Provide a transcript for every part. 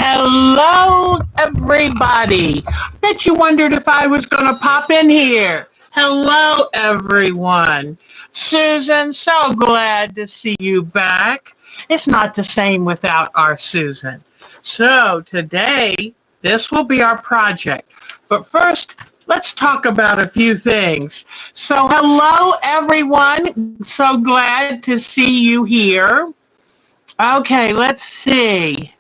Hello, everybody. Bet you wondered if I was going to pop in here. Hello, everyone. Susan, so glad to see you back. It's not the same without our Susan. So today, this will be our project. But first, let's talk about a few things. So hello, everyone. So glad to see you here. Okay, let's see.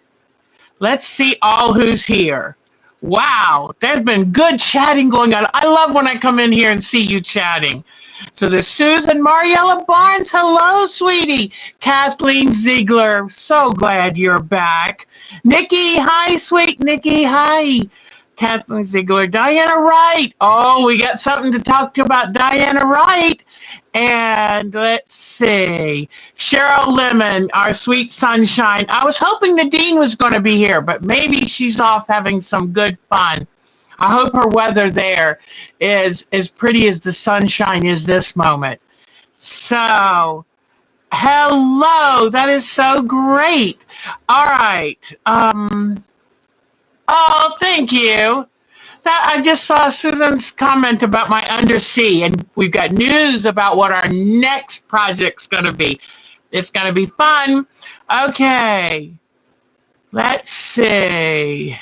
Let's see all who's here. Wow, there's been good chatting going on. I love when I come in here and see you chatting. So there's Susan Mariella Barnes. Hello, sweetie. Kathleen Ziegler. So glad you're back. Nikki. Hi, sweet Nikki. Hi. Kathleen Ziegler. Diana Wright. Oh, we got something to talk to about Diana Wright. And let's see. Cheryl Lemon, our sweet sunshine. I was hoping Nadine was going to be here, but maybe she's off having some good fun. I hope her weather there is as pretty as the sunshine is this moment. So, hello. That is so great. All right. Oh, thank you. I just saw Susan's comment about my undersea, and we've got news about what our next project's going to be. It's going to be fun. Okay. Let's see.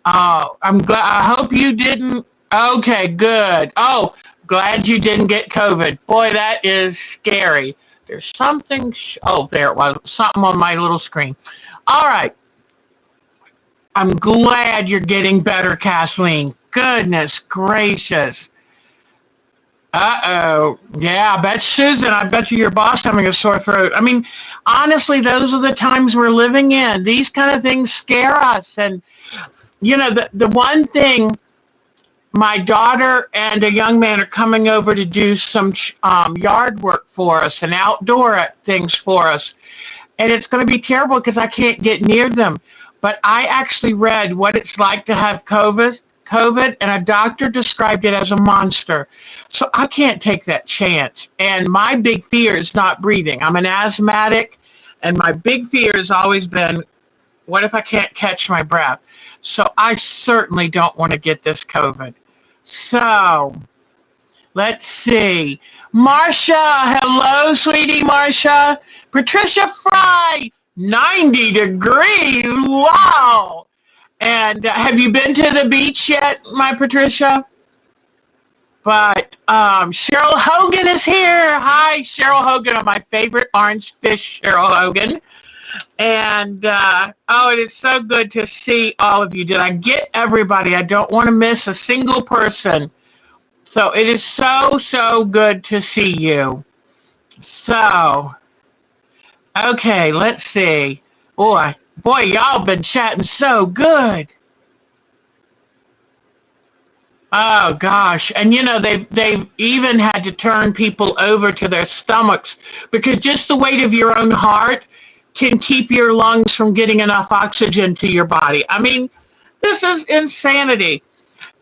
Oh, I'm glad. I hope you didn't. Okay, good. Oh, glad you didn't get COVID. Boy, that is scary. There's something. Oh, there it was. Something on my little screen. All right. I'm glad you're getting better, Kathleen. Goodness gracious. Uh-oh. Yeah, I bet Susan, I bet you your boss having a sore throat. I mean, honestly, those are the times we're living in. These kind of things scare us. And, you know, the one thing, my daughter and a young man are coming over to do some yard work for us and outdoor things for us. And it's going to be terrible because I can't get near them. But I actually read what it's like to have COVID, and a doctor described it as a monster. So I can't take that chance. And my big fear is not breathing. I'm an asthmatic, and my big fear has always been, what if I can't catch my breath? So I certainly don't want to get this COVID. So let's see. Marcia, hello, sweetie Marcia. Patricia Fry. 90 degrees. Wow. And have you been to the beach yet, my Patricia? But Cheryl Hogan is here. Hi, Cheryl Hogan, my favorite orange fish, Cheryl Hogan. And, it is so good to see all of you. Did I get everybody? I don't want to miss a single person. So it is so, so good to see you. So... okay, let's see. Boy, y'all been chatting so good. Oh gosh, and you know they've even had to turn people over to their stomachs because just the weight of your own heart can keep your lungs from getting enough oxygen to your body. I mean, this is insanity.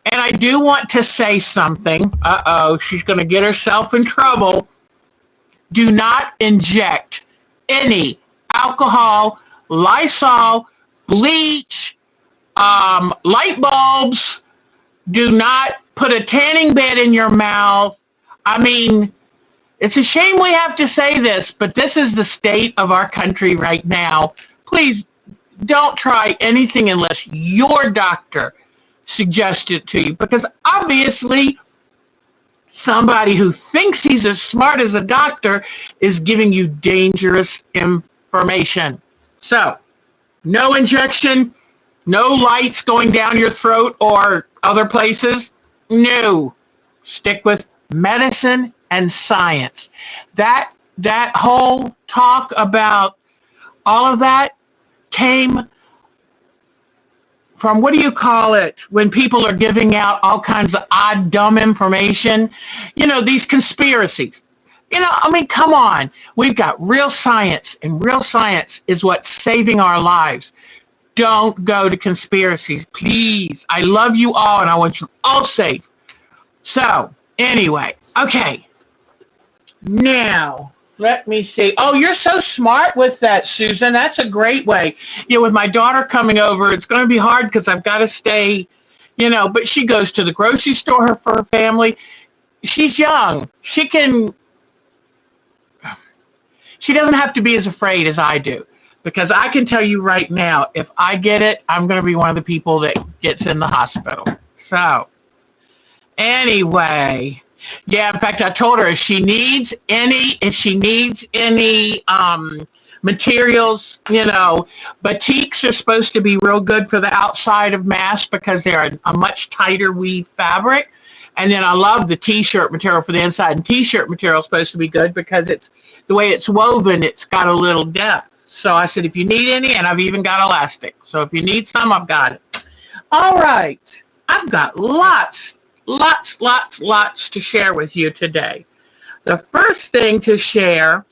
And I do want to say something. Uh-oh, she's going to get herself in trouble. Do not inject any alcohol, Lysol, bleach, light bulbs. Do not put a tanning bed in your mouth. I mean, it's a shame we have to say this, but this is the state of our country right now. Please don't try anything unless your doctor suggests it to you, because obviously somebody who thinks he's as smart as a doctor is giving you dangerous information. So, no injection, no lights going down your throat or other places. No. Stick with medicine and science. That whole talk about all of that came from, what do you call it, when people are giving out all kinds of odd, dumb information? You know, these conspiracies. You know, I mean, come on. We've got real science, and real science is what's saving our lives. Don't go to conspiracies, please. I love you all, and I want you all safe. So, anyway, okay. Now, Let me see. Oh, you're so smart with that, Susan. That's a great way. With my daughter coming over, it's going to be hard because I've got to stay, but she goes to the grocery store for her family. She's young. She doesn't have to be as afraid as I do, because I can tell you right now, if I get it, I'm going to be one of the people that gets in the hospital. So anyway, yeah, in fact, I told her if she needs any materials, batiks are supposed to be real good for the outside of masks because they're a much tighter weave fabric. And then I love the t-shirt material for the inside. And t-shirt material is supposed to be good because it's the way it's woven, it's got a little depth. So I said, if you need any, and I've even got elastic. So if you need some, I've got it. All right. I've got lots to share with you today. The first thing to share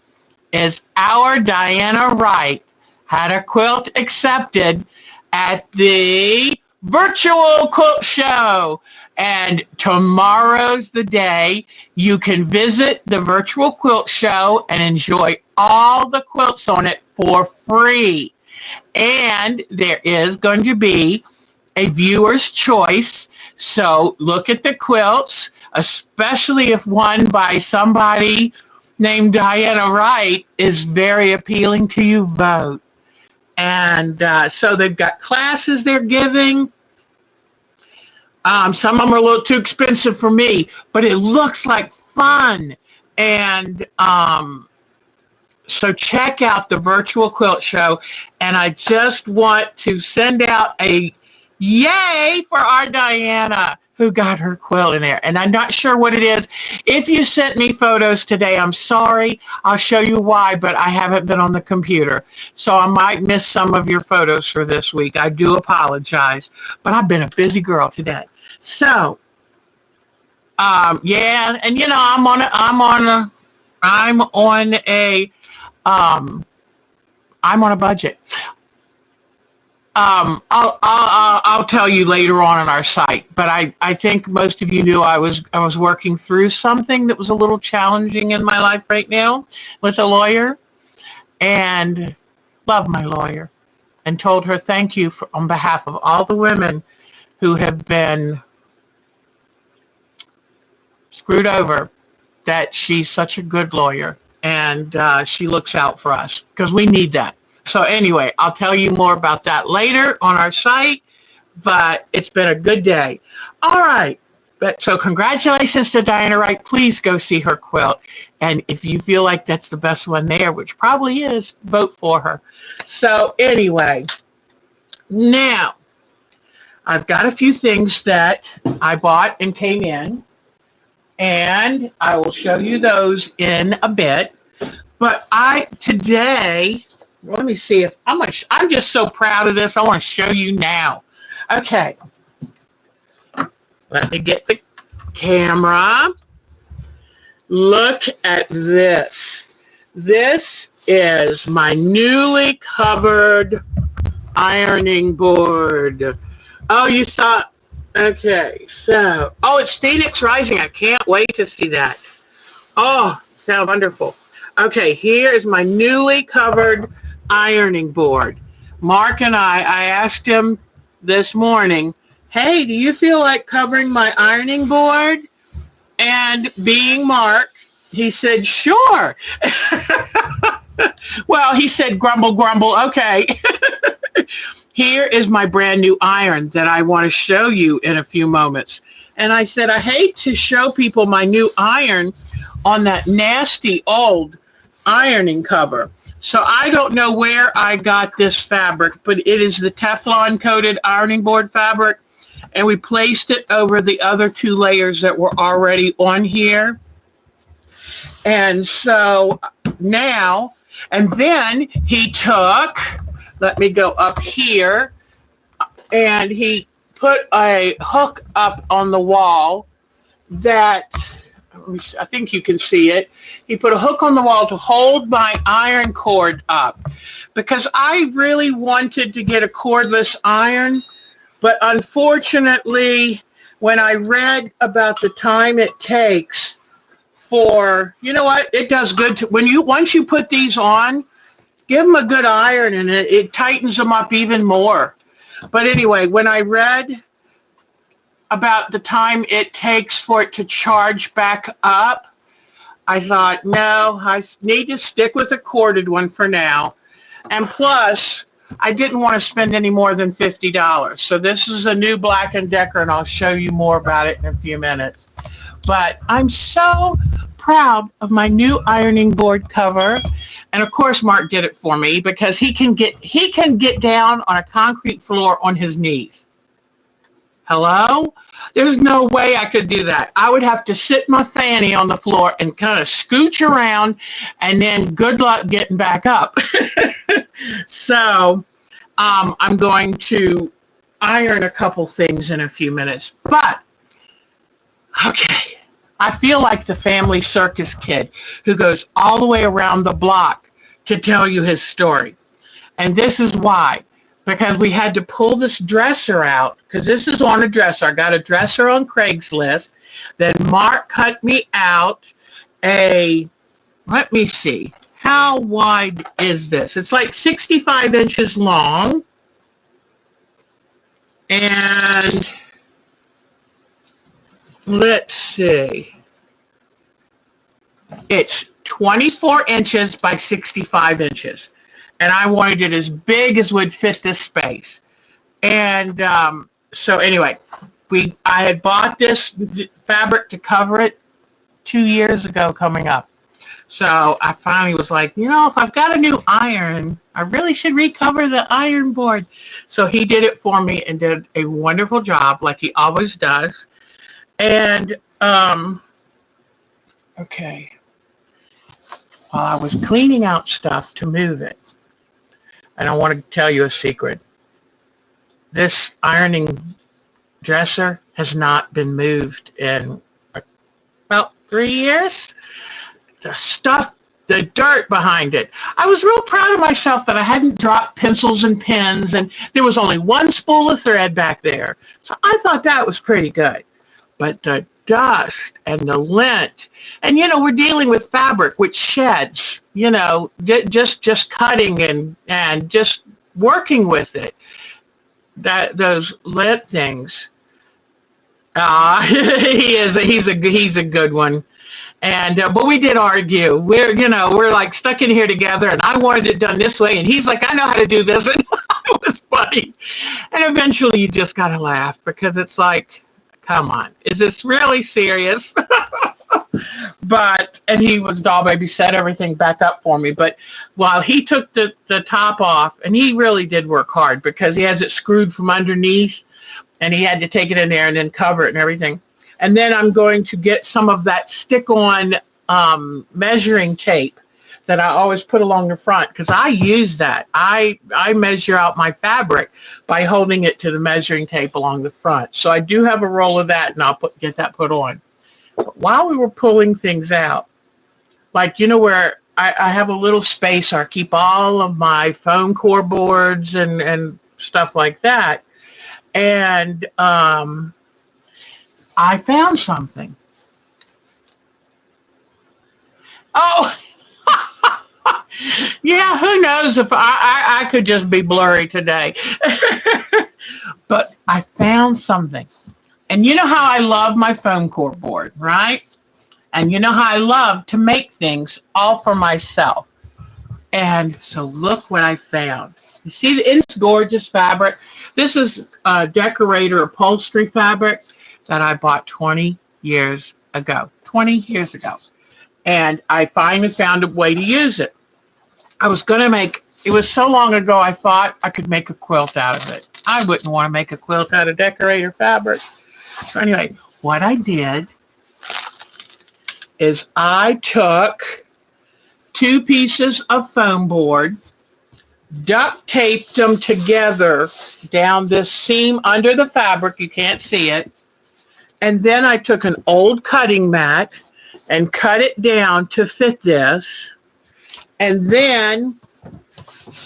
is our Diana Wright had a quilt accepted at the virtual quilt show. And tomorrow's the day you can visit the virtual quilt show and enjoy all the quilts on it for free. And there is going to be a viewer's choice. So look at the quilts, especially if one by somebody named Diana Wright is very appealing to you, vote. And so they've got classes they're giving. Some of them are a little too expensive for me, but it looks like fun. And so check out the virtual quilt show. And I just want to send out a yay for our Diana who got her quilt in there. And I'm not sure what it is. If you sent me photos today, I'm sorry. I'll show you why, but I haven't been on the computer. So I might miss some of your photos for this week. I do apologize, but I've been a busy girl today. So, yeah, and I'm on a budget. I'll tell you later on our site, but I think most of you knew I was working through something that was a little challenging in my life right now with a lawyer, and love my lawyer, and told her thank you on behalf of all the women who have been screwed over, that she's such a good lawyer, and she looks out for us because we need that. So anyway, I'll tell you more about that later on our site, but it's been a good day. All right. So congratulations to Diana Wright. Please go see her quilt. And if you feel like that's the best one there, which probably is, vote for her. So anyway, now I've got a few things that I bought and came in, and I will show you those in a bit. But today, let me see if I'm just so proud of this. I want to show you now. Okay. Let me get the camera. Look at this. This is my newly covered ironing board. Oh, you saw. Okay. So, it's Phoenix Rising. I can't wait to see that. Oh, sounds wonderful. Okay. Here is my newly covered ironing board. Mark and I asked him this morning, hey, do you feel like covering my ironing board? And being Mark, he said, sure. Well, he said, grumble, grumble. Okay. Here is my brand new iron that I want to show you in a few moments. And I said, I hate to show people my new iron on that nasty old ironing cover. So I don't know where I got this fabric, but it is the Teflon coated ironing board fabric. And we placed it over the other two layers that were already on here. And so now, and then he took, let me go up here, and he put a hook up on the wall that, I think you can see it. He put a hook on the wall to hold my iron cord up because I really wanted to get a cordless iron, but unfortunately, when I read about the time it takes for, you know what? It does good to, once you put these on, give them a good iron and it tightens them up even more. But anyway, when I read about the time it takes for it to charge back up, I thought, no, I need to stick with a corded one for now. And plus, I didn't want to spend any more than $50. So this is a new Black & Decker, and I'll show you more about it in a few minutes. But I'm so proud of my new ironing board cover. And of course, Mark did it for me because he can get down on a concrete floor on his knees. Hello? There's no way I could do that. I would have to sit my fanny on the floor and kind of scooch around, and then good luck getting back up. So I'm going to iron a couple things in a few minutes. But, okay, I feel like the family circus kid who goes all the way around the block to tell you his story. And this is why. Because we had to pull this dresser out, because this is on a dresser. I got a dresser on Craigslist. Then Mark cut me out let me see, how wide is this? It's like 65 inches long. And let's see. It's 24 inches by 65 inches. And I wanted it as big as would fit this space. And so anyway, I had bought this fabric to cover it 2 years ago coming up. So I finally was like, if I've got a new iron, I really should recover the iron board. So he did it for me and did a wonderful job like he always does. And, okay. While I was cleaning out stuff to move it, and I want to tell you a secret. This ironing dresser has not been moved in about 3 years. The dirt behind it. I was real proud of myself that I hadn't dropped pencils and pens, and there was only one spool of thread back there. So I thought that was pretty good. But the dust and the lint, and we're dealing with fabric which sheds, just cutting and just working with it, those lint things. He's a good one. And but we did argue. We're like stuck in here together, and I wanted it done this way, and he's like, I know how to do this. And it was funny. And eventually you just gotta laugh, because it's like, come on, is this really serious? And he was doll baby, set everything back up for me. But while he took the top off, and he really did work hard because he has it screwed from underneath, and he had to take it in there and then cover it and everything. And then I'm going to get some of that stick-on measuring tape that I always put along the front, because I use that. I measure out my fabric by holding it to the measuring tape along the front. So I do have a roll of that, and I'll get that put on. But while we were pulling things out, like, where I have a little space where I keep all of my foam core boards and stuff like that. And I found something. Oh, yeah, who knows if I could just be blurry today. But I found something. And you know how I love my foam core board, right? And you know how I love to make things all for myself. And so look what I found. You see, it's gorgeous fabric. This is decorator upholstery fabric that I bought 20 years ago. 20 years ago. And I finally found a way to use it. I was going to make, it was so long ago, I thought I could make a quilt out of it. I wouldn't want to make a quilt out of decorator fabric. So anyway, what I did is I took 2 pieces of foam board, duct taped them together down this seam under the fabric. You can't see it. And then I took an old cutting mat and cut it down to fit this. And then,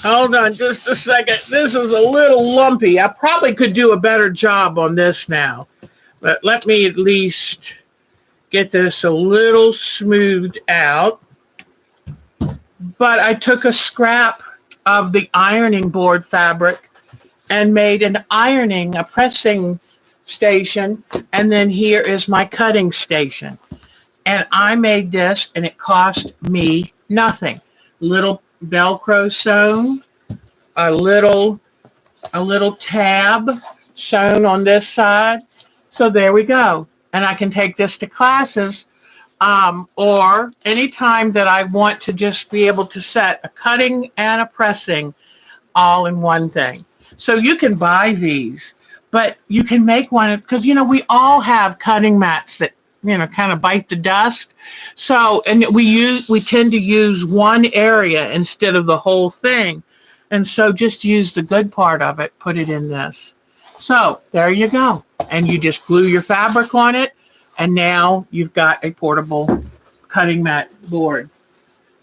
hold on just a second. This is a little lumpy. I probably could do a better job on this now. But let me at least get this a little smoothed out. But I took a scrap of the ironing board fabric and made a pressing station. And then here is my cutting station. And I made this, and it cost me nothing. Little Velcro sewn, a little tab sewn on this side. So there we go. And I can take this to classes, or anytime that I want to just be able to set a cutting and a pressing all in one thing. So you can buy these, but you can make one, because, we all have cutting mats that, kind of bite the dust. So, and we tend to use one area instead of the whole thing. And so just use the good part of it, put it in this. So there you go. And you just glue your fabric on it. And now you've got a portable cutting mat board.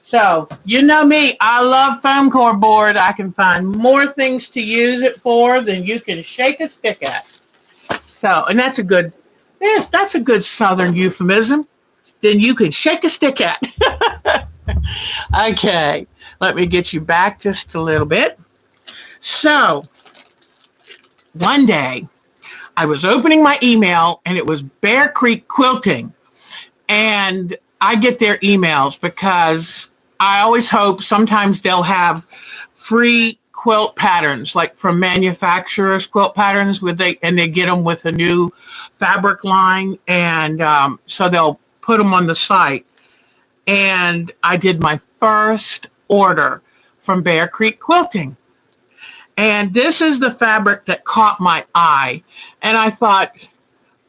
So, you know me, I love foam core board. I can find more things to use it for than you can shake a stick at. So, and that's a good Southern euphemism. Then you can shake a stick at. Okay, let me get you back just a little bit. So, one day, I was opening my email, and it was Bear Creek Quilting. And I get their emails because I always hope sometimes they'll have free quilt patterns, like from manufacturers' quilt patterns, and they get them with a new fabric line. And so they'll put them on the site. And I did my first order from Bear Creek Quilting. And this is the fabric that caught my eye. And I thought,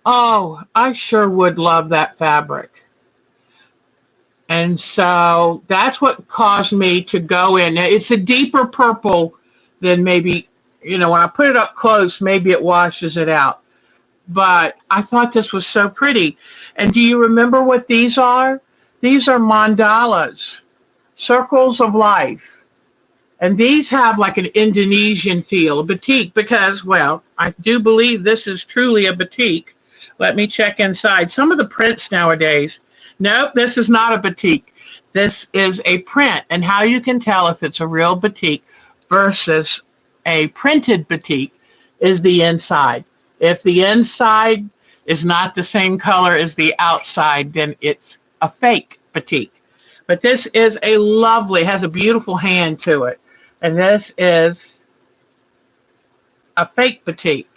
oh, I sure would love that fabric. And so that's what caused me to go in. It's a deeper purple than maybe, when I put it up close, maybe it washes it out. But I thought this was so pretty. And do you remember what these are? These are mandalas, circles of life. And these have like an Indonesian feel, a batik, because, well, I do believe this is truly a batik. Let me check inside. Some of the prints nowadays, nope, this is not a batik. This is a print. And how you can tell if it's a real batik versus a printed batik is the inside. If the inside is not the same color as the outside, then it's a fake batik. But this is has a beautiful hand to it. And this is a fake batik.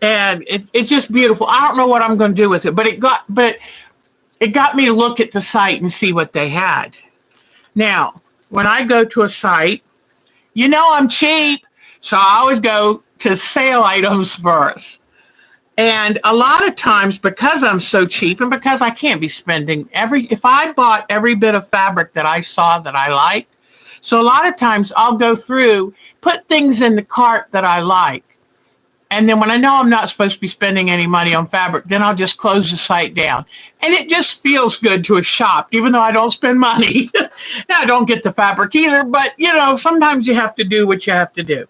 And it's just beautiful. I don't know what I'm going to do with it, but it got me to look at the site and see what they had. Now, when I go to a site, I'm cheap, so I always go to sale items first. And a lot of times, because I'm so cheap and because I can't be spending if I bought every bit of fabric that I saw that I liked, so a lot of times I'll go through, put things in the cart that I like. And then when I know I'm not supposed to be spending any money on fabric, then I'll just close the site down. And it just feels good to have shopped, even though I don't spend money. Now, I don't get the fabric either, but, sometimes you have to do what you have to do.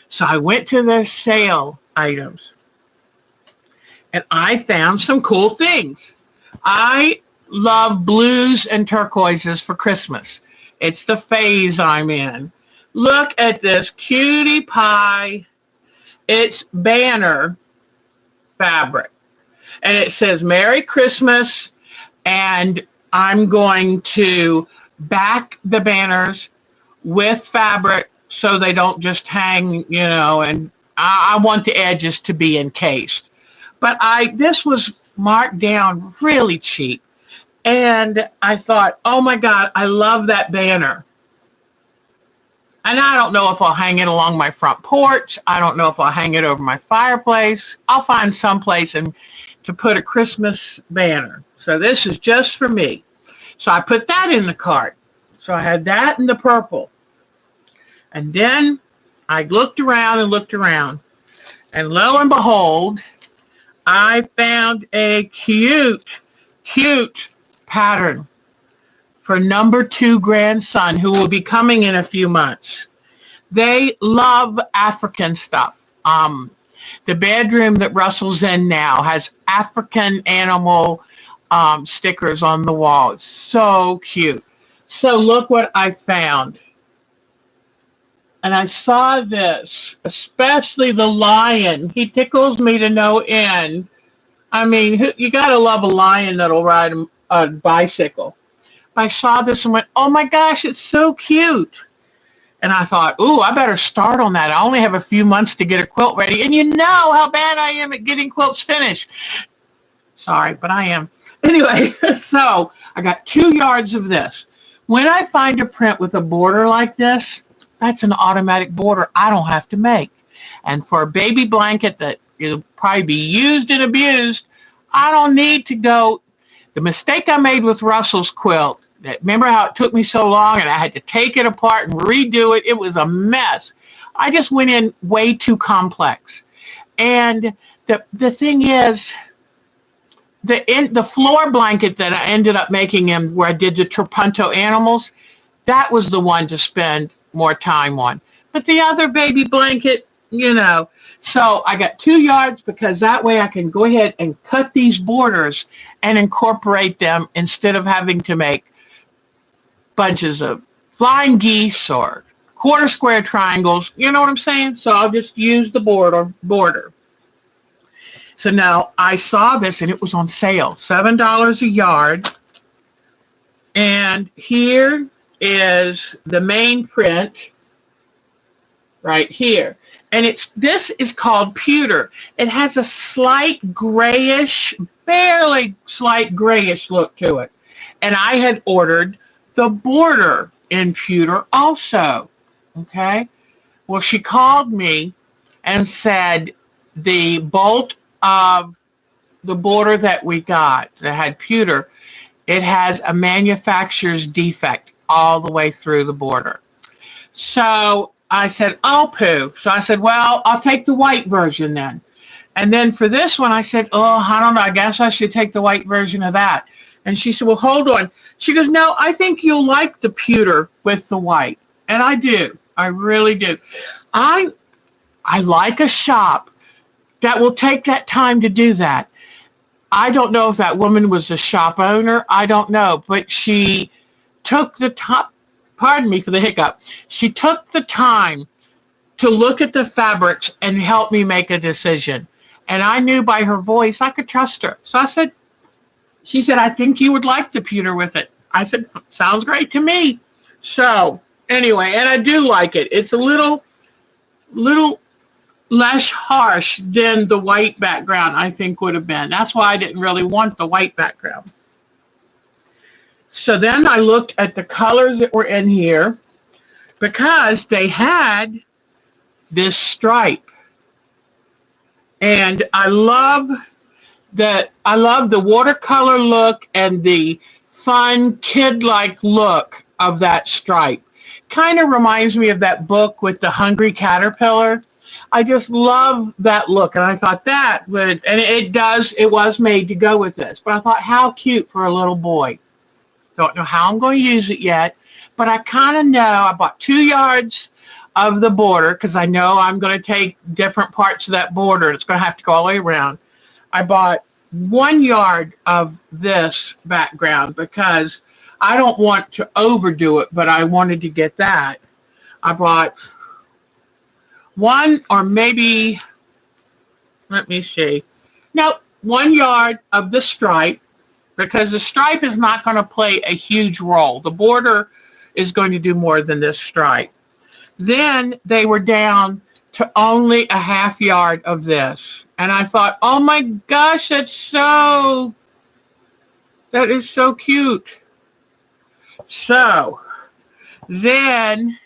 So I went to the sale items, and I found some cool things. I love blues and turquoises for Christmas. It's the phase I'm in. Look at this cutie pie. It's banner fabric. And it says Merry Christmas. And I'm going to back the banners with fabric so they don't just hang, and I want the edges to be encased. But this was marked down really cheap. And I thought, oh my God, I love that banner. And I don't know if I'll hang it along my front porch. I don't know if I'll hang it over my fireplace. I'll find some place to put a Christmas banner. So this is just for me. So I put that in the cart. So I had that in the purple. And then I looked around. And lo and behold, I found a cute pattern for number 2 grandson, who will be coming in a few months. They love African stuff. The bedroom that Russell's in now has African animal stickers on the wall. It's so cute. So look what I found. And I saw this, especially the lion. He tickles me to no end. I mean, you got to love a lion that'll ride a bicycle. I saw this and went, oh my gosh, it's so cute. And I thought, ooh, I better start on that. I only have a few months to get a quilt ready. And you know how bad I am at getting quilts finished. Sorry, but I am. Anyway, so I got 2 yards of this. When I find a print with a border like this, that's an automatic border I don't have to make. And for a baby blanket that will probably be used and abused, I don't need to go. The mistake I made with Russell's quilt, remember how it took me so long and I had to take it apart and redo it? It was a mess. I just went in way too complex. And the thing is, the floor blanket that I ended up making him where I did the Trapunto animals, that was the one to spend more time on. But the other baby blanket, so I got 2 yards because that way I can go ahead and cut these borders and incorporate them instead of having to make bunches of flying geese or quarter square triangles. You know what I'm saying? So I'll just use the border. So now I saw this and it was on sale, $7 a yard. And here is the main print right here. And this is called pewter. It has a slight grayish, barely slight grayish look to it. And I had ordered the border in pewter also. Okay. Well, she called me and said the bolt of the border that we got that had pewter, it has a manufacturer's defect all the way through the border. So I said, oh, poo. So I said, well, I'll take the white version then. And then for this one, I said, oh, I don't know. I guess I should take the white version of that. And she said, well, hold on. She goes, no, I think you'll like the pewter with the white. And I do. I really do. I like a shop that will take that time to do that. I don't know if that woman was the shop owner. I don't know. But she took the time, pardon me for the hiccup. She took the time to look at the fabrics and help me make a decision. And I knew by her voice I could trust her. So I said, she said, I think you would like the pewter with it. I said, sounds great to me. So anyway, and I do like it. It's a little less harsh than the white background, I think would have been. That's why I didn't really want the white background. So then I looked at the colors that were in here because they had this stripe. And I love the watercolor look and the fun kid-like look of that stripe. Kind of reminds me of that book with the hungry caterpillar. I just love that look. And I thought that would, and it was made to go with this. But I thought, how cute for a little boy. Don't know how I'm going to use it yet, but I kind of know. I bought 2 yards of the border because I know I'm going to take different parts of that border. It's going to have to go all the way around. I bought 1 yard of this background because I don't want to overdo it, but I wanted to get that. I bought 1 or maybe, let me see. No, 1 yard of the stripe because the stripe is not going to play a huge role. The border is going to do more than this stripe. Then they were down to only a ½ yard of this. And I thought, oh my gosh, that is so cute. So then,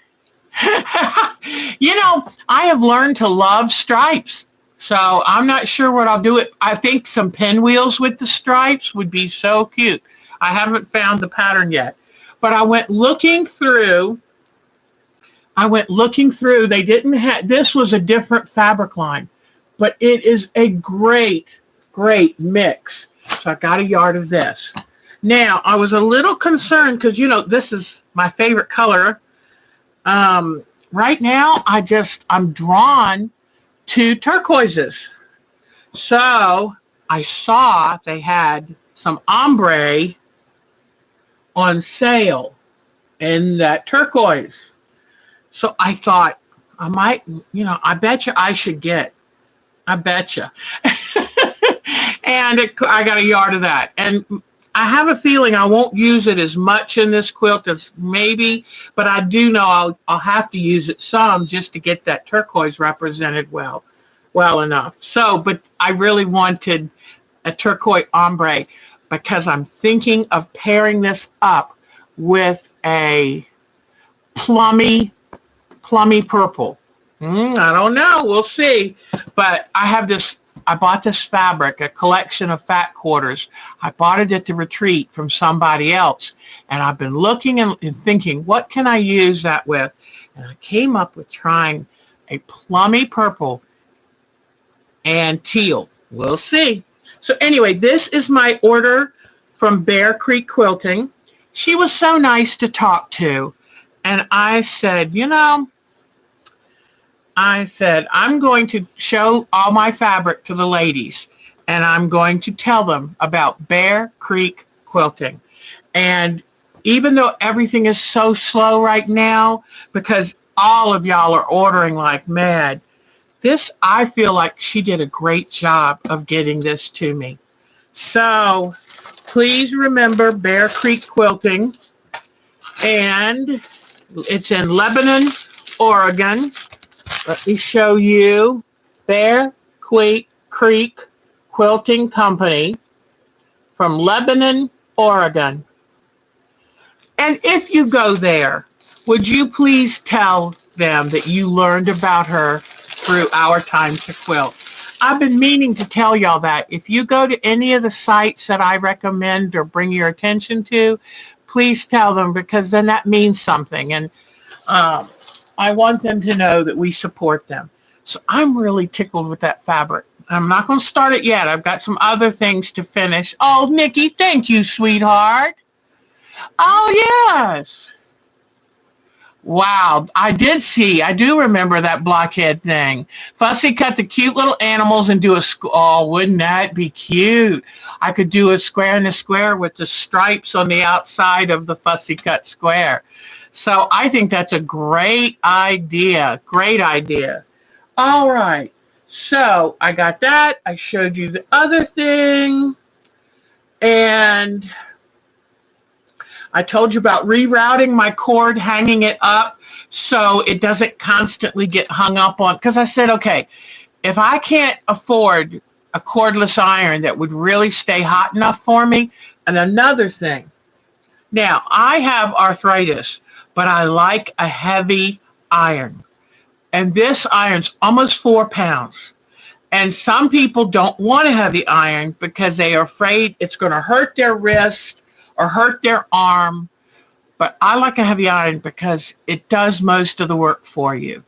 I have learned to love stripes. So I'm not sure what I'll do. I think some pinwheels with the stripes would be so cute. I haven't found the pattern yet. But I went looking through. They didn't have, this was a different fabric line. But it is a great, great mix. So I got 1 yard of this. Now, I was a little concerned because, this is my favorite color. Right now, I'm drawn 2 turquoises. So I saw they had some ombre on sale in that turquoise. So I thought I might, I bet you I should get. I bet you. And I got a yard of that. And I have a feeling I won't use it as much in this quilt as maybe, but I do know I'll have to use it some just to get that turquoise represented well enough. So, but I really wanted a turquoise ombre because I'm thinking of pairing this up with a plummy purple. I don't know. We'll see. But I bought this fabric, a collection of fat quarters. I bought it at the retreat from somebody else. And I've been looking and thinking, what can I use that with? And I came up with trying a plummy purple and teal. We'll see. So anyway, this is my order from Bear Creek Quilting. She was so nice to talk to. And I said, I'm going to show all my fabric to the ladies, and I'm going to tell them about Bear Creek Quilting. And even though everything is so slow right now, because all of y'all are ordering like mad, I feel like she did a great job of getting this to me. So please remember Bear Creek Quilting, and it's in Lebanon, Oregon. Let me show you Bear Creek Quilting Company from Lebanon, Oregon. And if you go there, would you please tell them that you learned about her through Our Time to Quilt? I've been meaning to tell y'all that. If you go to any of the sites that I recommend or bring your attention to, please tell them, because then that means something. And I want them to know that we support them. So I'm really tickled with that fabric. I'm not going to start it yet. I've got some other things to finish. Oh, Nikki, thank you, sweetheart. Oh, yes. Wow, I do remember that blockhead thing. Fussy cut the cute little animals and do wouldn't that be cute? I could do a square and a square with the stripes on the outside of the fussy cut square. So I think that's a great idea. Great idea. All right. So I got that. I showed you the other thing. And I told you about rerouting my cord, hanging it up so it doesn't constantly get hung up on. Because I said, okay, if I can't afford a cordless iron that would really stay hot enough for me. And another thing. Now, I have arthritis, but I like a heavy iron. And this iron's almost 4 pounds. And some people don't want a heavy iron because they are afraid it's going to hurt their wrist or hurt their arm. But I like a heavy iron because it does most of the work for you.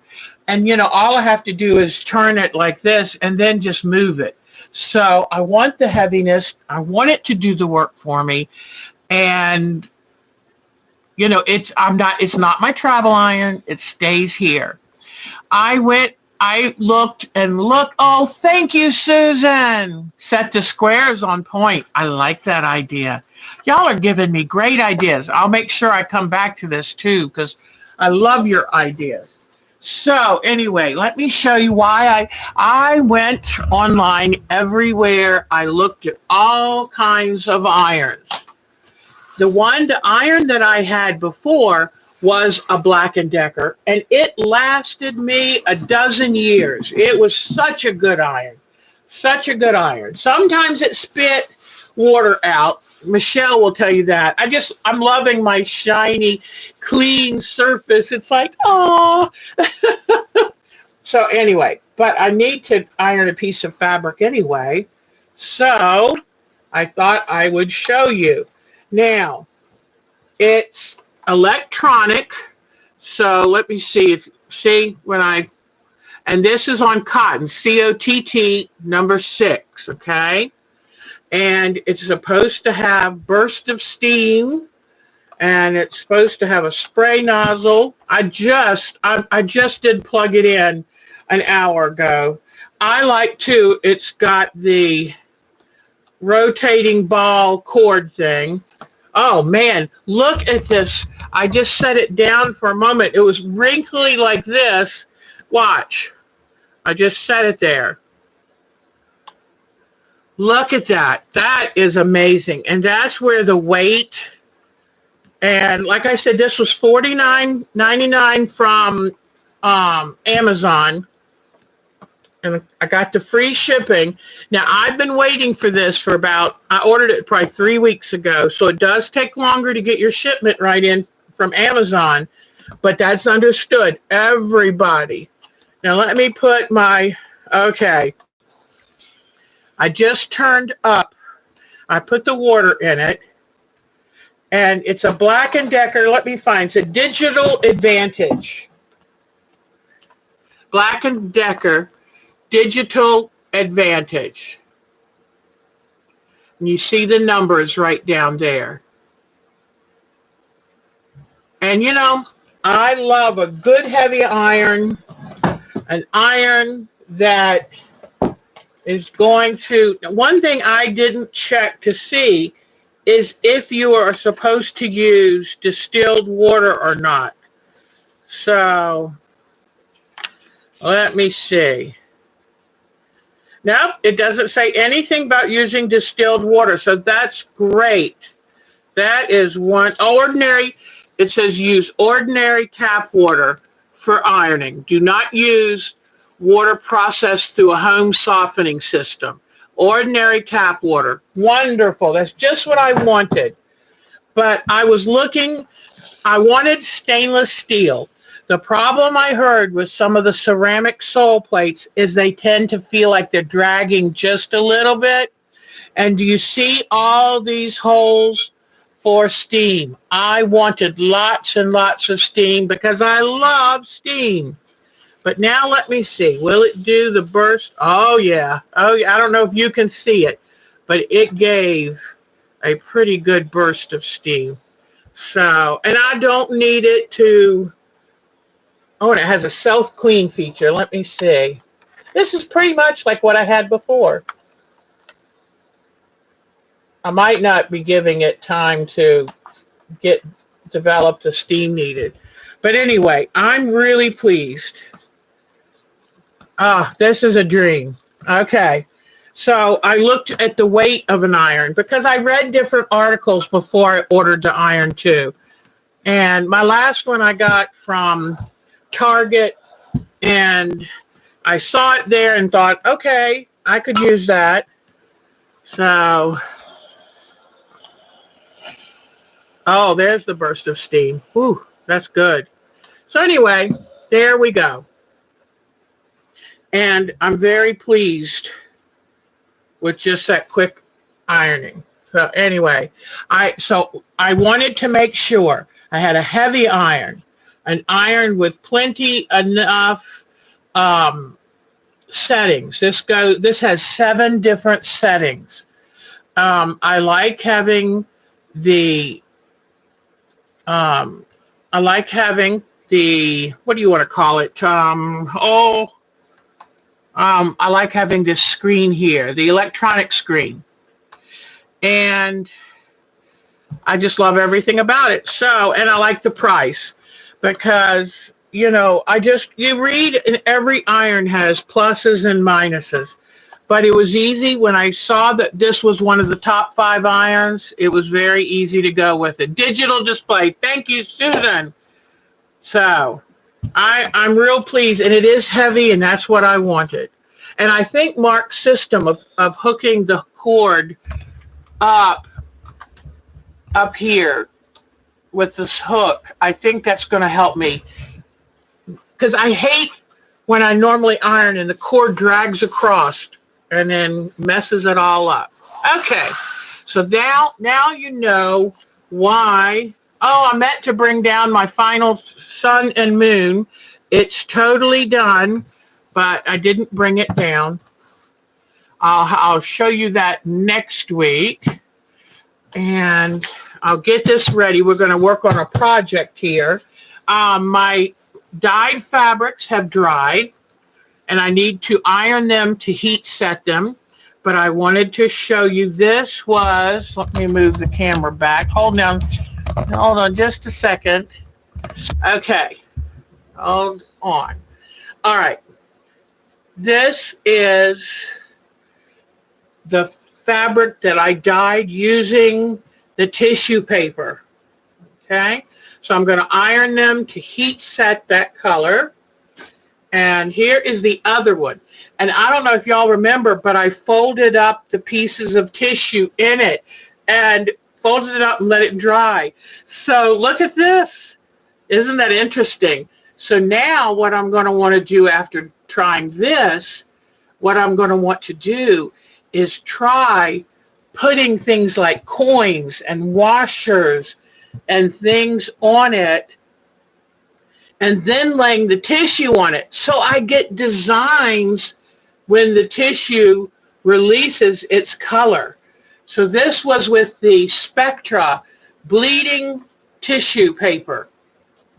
And, all I have to do is turn it like this and then just move it. So I want the heaviness. I want it to do the work for me. And, it's not my travel iron. It stays here. I looked. Oh, thank you, Susan. Set the squares on point. I like that idea. Y'all are giving me great ideas. I'll make sure I come back to this too, because I love your ideas. So anyway, let me show you why I went online everywhere. I looked at all kinds of irons. The iron that I had before was a Black & Decker, and it lasted me a dozen years. It was such a good iron. Such a good iron. Sometimes it spit water out. Michelle will tell you that. I'm loving my shiny, clean surface. It's like, oh. So anyway, but I need to iron a piece of fabric anyway. So I thought I would show you. Now, it's electronic. So let me see and this is on cotton, COTT number 6, okay? And it's supposed to have burst of steam, and it's supposed to have a spray nozzle. I just did plug it in an hour ago. I like too, it's got the rotating ball cord thing. Oh man, look at this. I just set it down for a moment. It was wrinkly like this. Watch. I just set it there. Look at that. That is amazing. And that's where the weight, and like I said, this was $49.99 from Amazon. And I got the free shipping. Now, I've been waiting for this for I ordered it probably 3 weeks ago. So it does take longer to get your shipment right in from Amazon. But that's understood. Everybody. Now, let me put okay. I just turned up. I put the water in it. And it's a Black & Decker. Let me find. It's a Digital Advantage. Black & Decker Digital Advantage. And you see the numbers right down there. And you know, I love a good heavy iron, an iron that is going to, one thing I didn't check to see is if you are supposed to use distilled water or not. So, let me see. Nope, it doesn't say anything about using distilled water, so that's great. That is one ordinary. It says use ordinary tap water for ironing. Do not use water processed through a home softening system. Ordinary tap water. Wonderful. That's just what I wanted. But I was looking, I wanted stainless steel. The problem I heard with some of the ceramic sole plates is they tend to feel like they're dragging just a little bit. And do you see all these holes for steam? I wanted lots and lots of steam because I love steam. But now let me see. Will it do the burst? Oh, yeah. Oh, yeah. I don't know if you can see it, but it gave a pretty good burst of steam. So, and I don't need it to... Oh, and it has a self-clean feature. Let me see. This is pretty much like what I had before. I might not be giving it time to develop the steam needed. But anyway, I'm really pleased. This is a dream. Okay. So I looked at the weight of an iron because I read different articles before I ordered the iron too. And my last one I got from Target, and I saw it there and thought, okay, I could use that. So, oh, there's the burst of steam. Whew, that's good. So anyway, there we go. And I'm very pleased with just that quick ironing. So anyway, I wanted to make sure I had a heavy iron. An iron with plenty enough settings. This has 7 different settings. I like having the what do you want to call it? I like having this screen here, the electronic screen. And I just love everything about it. So, and I like the price. Because, you know, you read, and every iron has pluses and minuses. But it was easy when I saw that this was one of the top 5 irons. It was very easy to go with it. Digital display. Thank you, Susan. So I'm real pleased. And it is heavy, and that's what I wanted. And I think Mark's system of hooking the cord up here with this hook, I think that's going to help me, because I hate when I normally iron and the cord drags across and then messes it all up. Okay, so now you know why. Oh, I meant to bring down my final sun and moon. It's totally done, but I didn't bring it down. I'll show you that next week. And I'll get this ready. We're going to work on a project here. My dyed fabrics have dried, and I need to iron them to heat set them. But I wanted to show you, this was, let me move the camera back. Hold on just a second. Okay, hold on. All right, this is the fabric that I dyed using the tissue paper. Okay, so I'm going to iron them to heat set that color. And here is the other one. And I don't know if y'all remember, but I folded up the pieces of tissue in it and folded it up and let it dry. So look at this. Isn't that interesting? So now what I'm going to want to do after trying this, what I'm going to want to do is try putting things like coins and washers and things on it, and then laying the tissue on it. So I get designs when the tissue releases its color. So this was with the Spectra bleeding tissue paper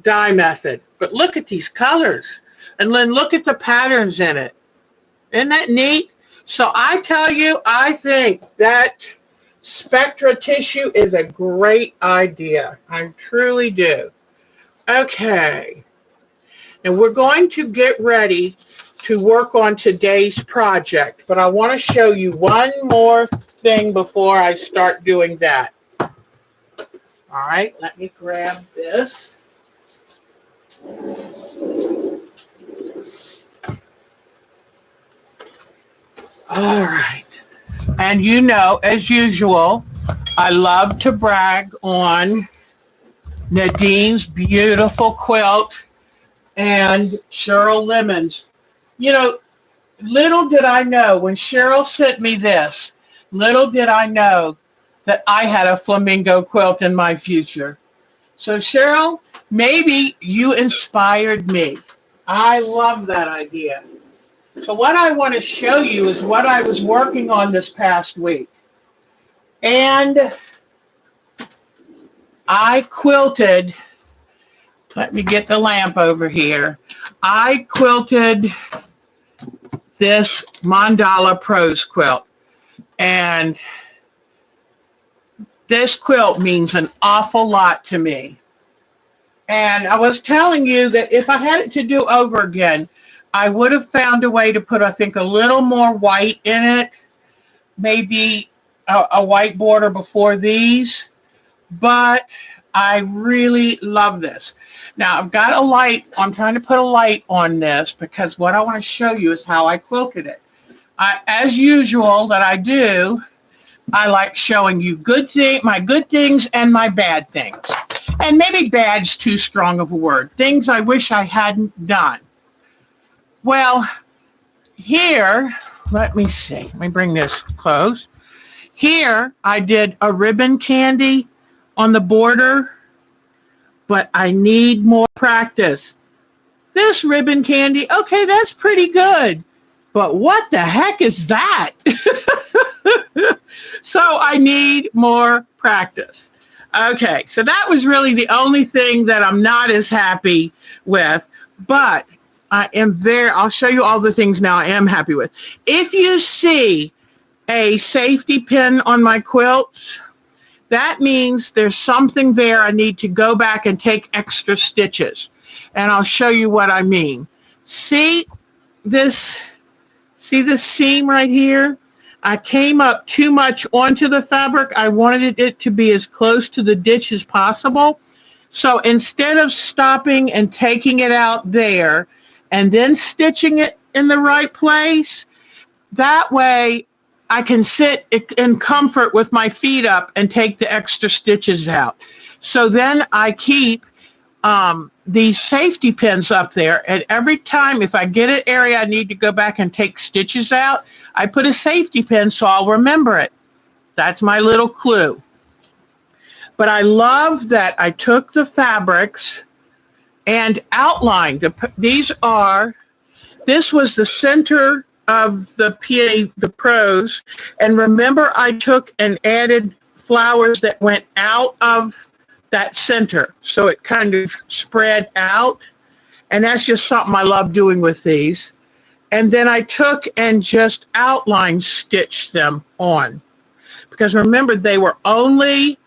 dye method. But look at these colors. And then look at the patterns in it. Isn't that neat? So I tell you, I think that Spectra tissue is a great idea. I truly do. Okay. And we're going to get ready to work on today's project, but I want to show you one more thing before I start doing that. All right, let me grab this. All right. And you know, as usual, I love to brag on Nadine's beautiful quilt and Cheryl Lemon's. You know, little did I know when Cheryl sent me this, little did I know that I had a flamingo quilt in my future. So Cheryl, maybe you inspired me. I love that idea. So what I want to show you is what I was working on this past week. And I quilted, let me get the lamp over here. I quilted this mandala prose quilt. And this quilt means an awful lot to me. And I was telling you that if I had it to do over again, I would have found a way to put, I think, a little more white in it. Maybe a white border before these. But I really love this. Now, I've got a light. I'm trying to put a light on this because what I want to show you is how I quilted it. As usual that I do, I like showing you my good things and my bad things. And maybe bad's too strong of a word. Things I wish I hadn't done. Well, here, let me see. Let me bring this close. Here, I did a ribbon candy on the border, but I need more practice. This ribbon candy, okay, that's pretty good. But what the heck is that? So I need more practice. Okay, so that was really the only thing that I'm not as happy with, but I'll show you all the things now I am happy with. If you see a safety pin on my quilts, that means there's something there I need to go back and take extra stitches. And I'll show you what I mean. See this seam right here? I came up too much onto the fabric. I wanted it to be as close to the ditch as possible. So instead of stopping and taking it out there and then stitching it in the right place, that way I can sit in comfort with my feet up and take the extra stitches out. So then I keep these safety pins up there, and every time if I get an area I need to go back and take stitches out, I put a safety pin so I'll remember it. That's my little clue. But I love that I took the fabrics and outlined. This was the center of the prose, and remember I took and added flowers that went out of that center, so it kind of spread out, and that's just something I love doing with these. And then I took and just outline stitched them on, because remember they were only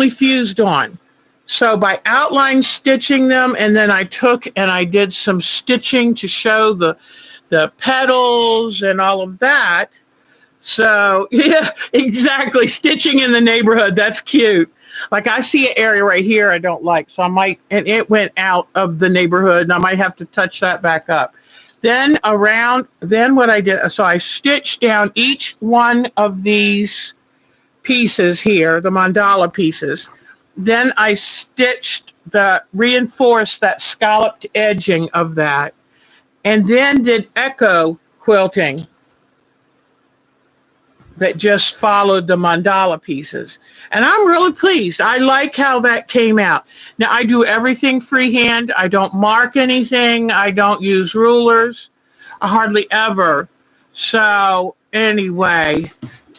fused on. So by outline stitching them, and then I took and I did some stitching to show the petals and all of that. So yeah, exactly. Stitching in the neighborhood. That's cute. Like I see an area right here I don't like, so I might, and it went out of the neighborhood, and I might have to touch that back up. Then what I did, so I stitched down each one of these pieces here, the mandala pieces. Then I reinforced that scalloped edging of that, and then did echo quilting that just followed the mandala pieces. And I'm really pleased. I like how that came out. Now, I do everything freehand. I don't mark anything. I don't use rulers. I hardly ever. So anyway,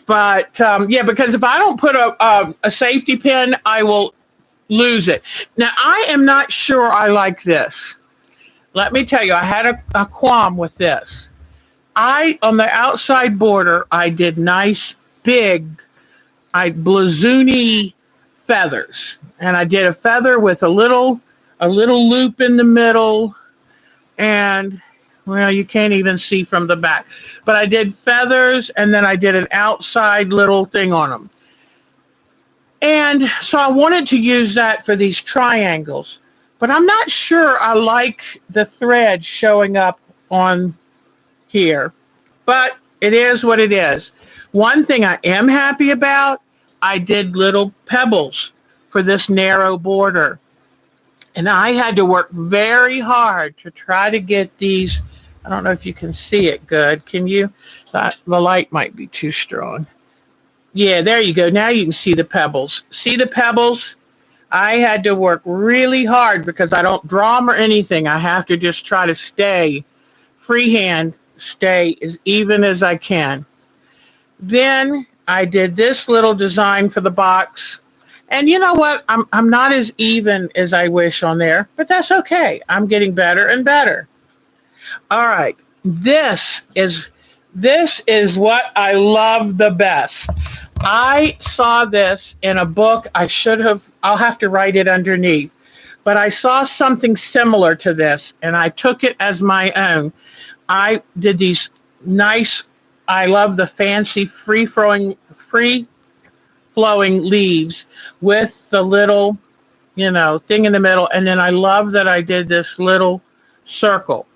but yeah, because if I don't put a safety pin, I will lose it. Now, I am not sure I like this. Let me tell you, I had a qualm with this. On the outside border, I did nice big, blazoony feathers. And I did a feather with a little loop in the middle. And, well, you can't even see from the back. But I did feathers, and then I did an outside little thing on them. And so I wanted to use that for these triangles. But I'm not sure I like the thread showing up on here, but it is what it is. One thing I am happy about, I did little pebbles for this narrow border, and I had to work very hard to try to get these. I don't know if you can see it good. Can you? The light might be too strong. Yeah, there you go. Now you can see the pebbles. See the pebbles? I had to work really hard because I don't draw them or anything. I have to just try to stay freehand, stay as even as I can. Then I did this little design for the box. And you know what? I'm not as even as I wish on there, but that's okay. I'm getting better and better. All right. This is what I love the best. I saw this in a book. I'll have to write it underneath. But I saw something similar to this, and I took it as my own. I did these nice, I love the fancy free-flowing leaves with the little, thing in the middle. And then I love that I did this little circle.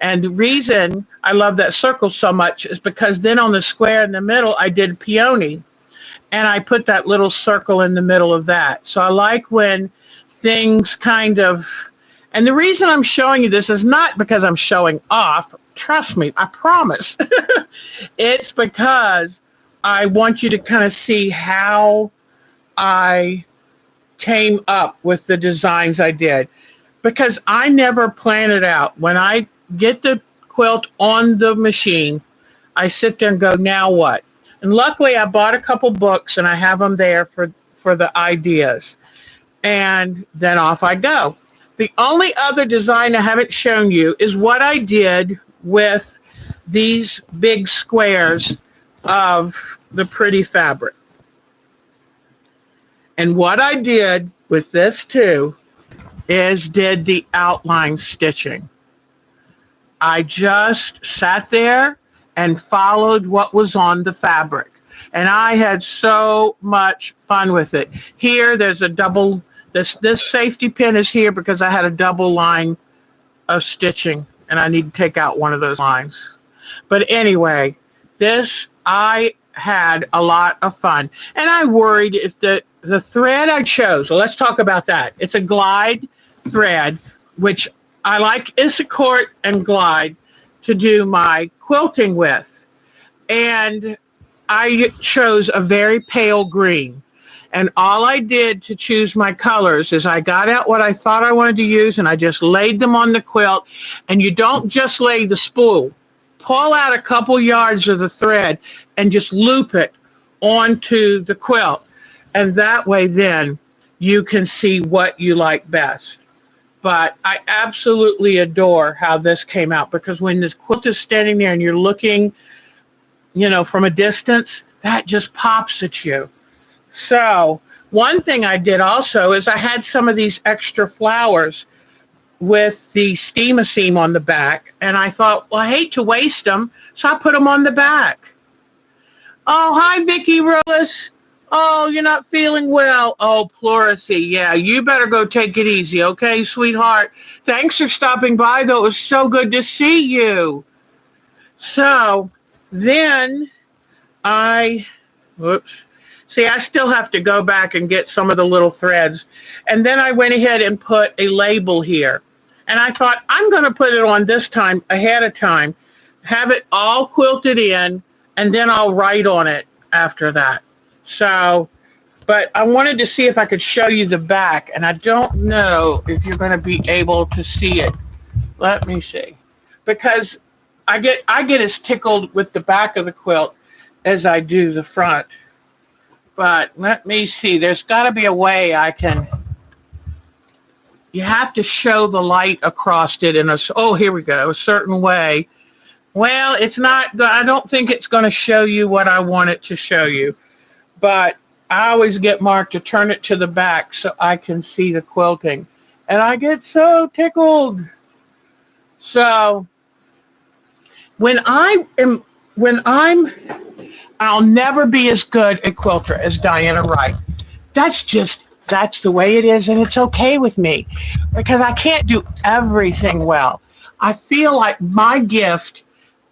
And the reason I love that circle so much is because then on the square in the middle, I did peony. And I put that little circle in the middle of that. So I like when things kind of, and the reason I'm showing you this is not because I'm showing off. Trust me, I promise. It's because I want you to kind of see how I came up with the designs I did. Because I never plan it out. When I get the quilt on the machine, I sit there and go, now what? And luckily, I bought a couple books, and I have them there for the ideas. And then off I go. The only other design I haven't shown you is what I did with these big squares of the pretty fabric. And what I did with this, too, is did the outline stitching. I just sat there and followed what was on the fabric. And I had so much fun with it. Here, there's a double, this safety pin is here because I had a double line of stitching, and I need to take out one of those lines. But anyway, I had a lot of fun. And I worried if the thread I chose, well, let's talk about that. It's a glide thread, which I like Issacord and glide to do my quilting with. And I chose a very pale green. And all I did to choose my colors is I got out what I thought I wanted to use, and I just laid them on the quilt. And you don't just lay the spool. Pull out a couple yards of the thread and just loop it onto the quilt. And that way then you can see what you like best. But I absolutely adore how this came out, because when this quilt is standing there and you're looking, from a distance, that just pops at you. So one thing I did also is I had some of these extra flowers with the steam-a-seam on the back, and I thought, well, I hate to waste them, so I put them on the back. Oh, hi, Vicky Rillis. Oh, you're not feeling well. Oh, pleurisy. Yeah, you better go take it easy, okay, sweetheart? Thanks for stopping by, though. It was so good to see you. So then whoops. See, I still have to go back and get some of the little threads. And then I went ahead and put a label here. And I thought, I'm going to put it on this time ahead of time, have it all quilted in, and then I'll write on it after that. So, but I wanted to see if I could show you the back, and I don't know if you're going to be able to see it. Let me see. Because I get as tickled with the back of the quilt as I do the front. But let me see. There's got to be a way you have to show the light across it here we go, a certain way. Well, it's not, I don't think it's going to show you what I want it to show you. But I always get Mark to turn it to the back so I can see the quilting. And I get so tickled. So I'll never be as good a quilter as Diana Wright. That's the way it is, and it's okay with me, because I can't do everything well. I feel like my gift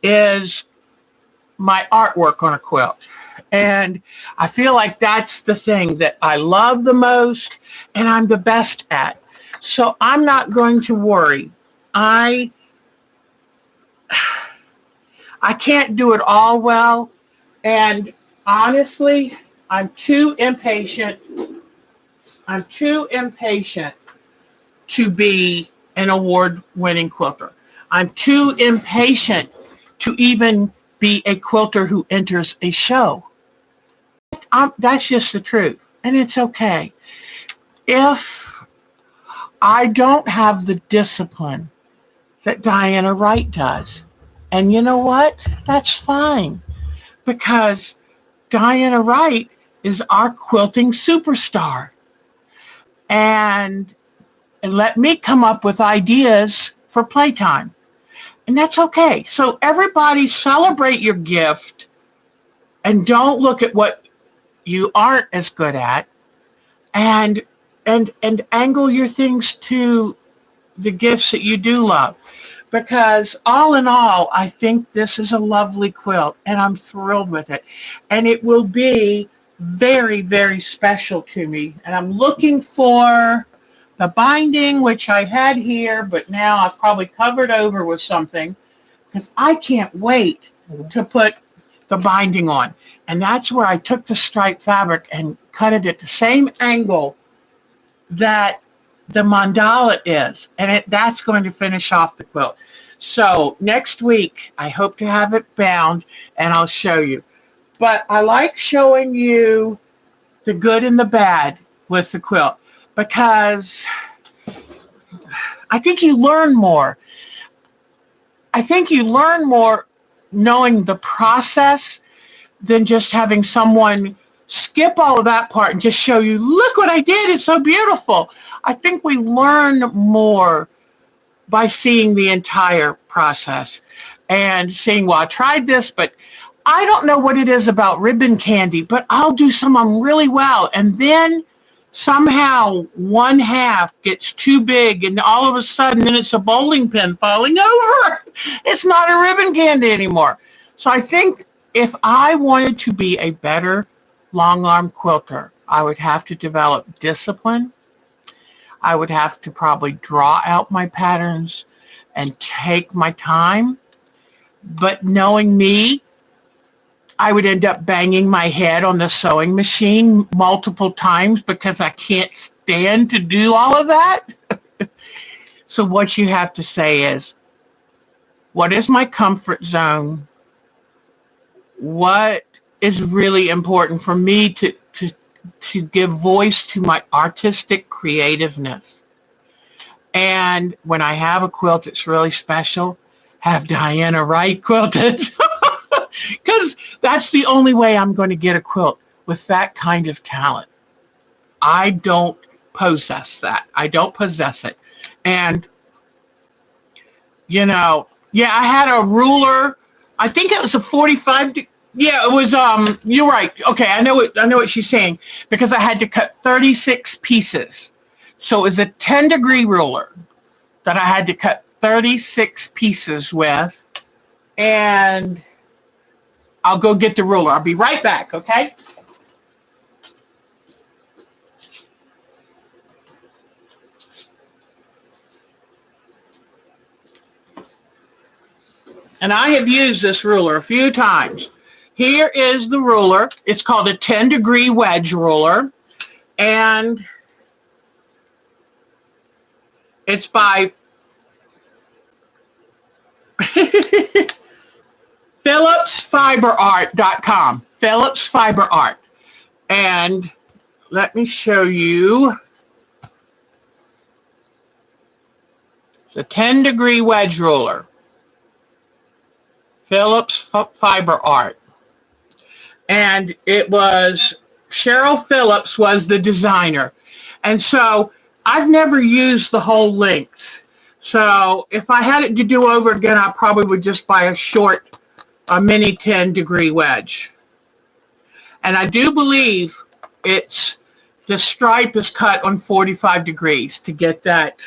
is my artwork on a quilt. And I feel like that's the thing that I love the most and I'm the best at. So I'm not going to worry. I can't do it all well. And honestly, I'm too impatient to be an award-winning quilter. I'm too impatient to even be a quilter who enters a show. That's just the truth, and it's okay. If I don't have the discipline that Diana Wright does, and you know what? That's fine, because Diana Wright is our quilting superstar. And let me come up with ideas for playtime. And that's okay. So everybody celebrate your gift and don't look at what you aren't as good at, and angle your things to the gifts that you do love. Because all in all, I think this is a lovely quilt and I'm thrilled with it. And it will be very, very special to me. And I'm looking for the binding, which I had here, but now I've probably covered over with something, because I can't wait to put the binding on. And that's where I took the striped fabric and cut it at the same angle that the mandala is. And that's going to finish off the quilt. So next week, I hope to have it bound and I'll show you. But I like showing you the good and the bad with the quilt, because I think you learn more. I think you learn more knowing the process than just having someone skip all of that part and just show you, look what I did, it's so beautiful. I think we learn more by seeing the entire process and saying, well, I tried this, but I don't know what it is about ribbon candy, but I'll do some of them really well. And then somehow one half gets too big, and all of a sudden then it's a bowling pin falling over. It's not a ribbon candy anymore. So I think if I wanted to be a better long arm quilter, I would have to develop discipline. I would have to probably draw out my patterns and take my time. But knowing me, I would end up banging my head on the sewing machine multiple times because I can't stand to do all of that. So what you have to say is, what is my comfort zone? What is really important for me to give voice to my artistic creativeness? And when I have a quilt that's really special, have Diana Wright quilt it. Because that's the only way I'm going to get a quilt with that kind of talent. I don't possess that. I don't possess it. And, you know, yeah, I had a ruler. I think it was a 45. Yeah, it was, you're right. Okay, I know what she's saying, because I had to cut 36 pieces. So it was a 10-degree ruler that I had to cut 36 pieces with. And I'll go get the ruler. I'll be right back, okay? And I have used this ruler a few times. Here is the ruler. It's called a 10-degree wedge ruler. And it's by phillipsfiberart.com. Phillips Fiber Art. And let me show you. It's a 10-degree wedge ruler. Phillips Fiber Art. And it was, Cheryl Phillips was the designer. And so I've never used the whole length. So if I had it to do over again, I probably would just buy a mini 10-degree wedge. And I do believe the stripe is cut on 45 degrees to get that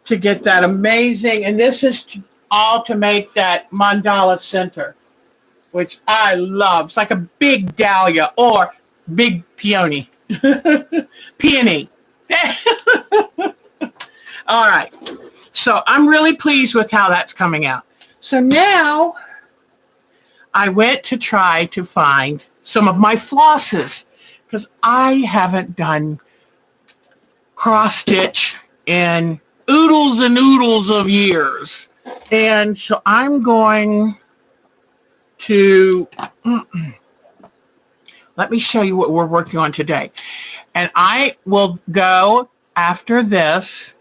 amazing. And this is all to make that mandala center, which I love. It's like a big dahlia or big peony. Peony. All right. So I'm really pleased with how that's coming out. So now I went to try to find some of my flosses, because I haven't done cross stitch in oodles and oodles of years. And so I'm going to, let me show you what we're working on today. And I will go after this,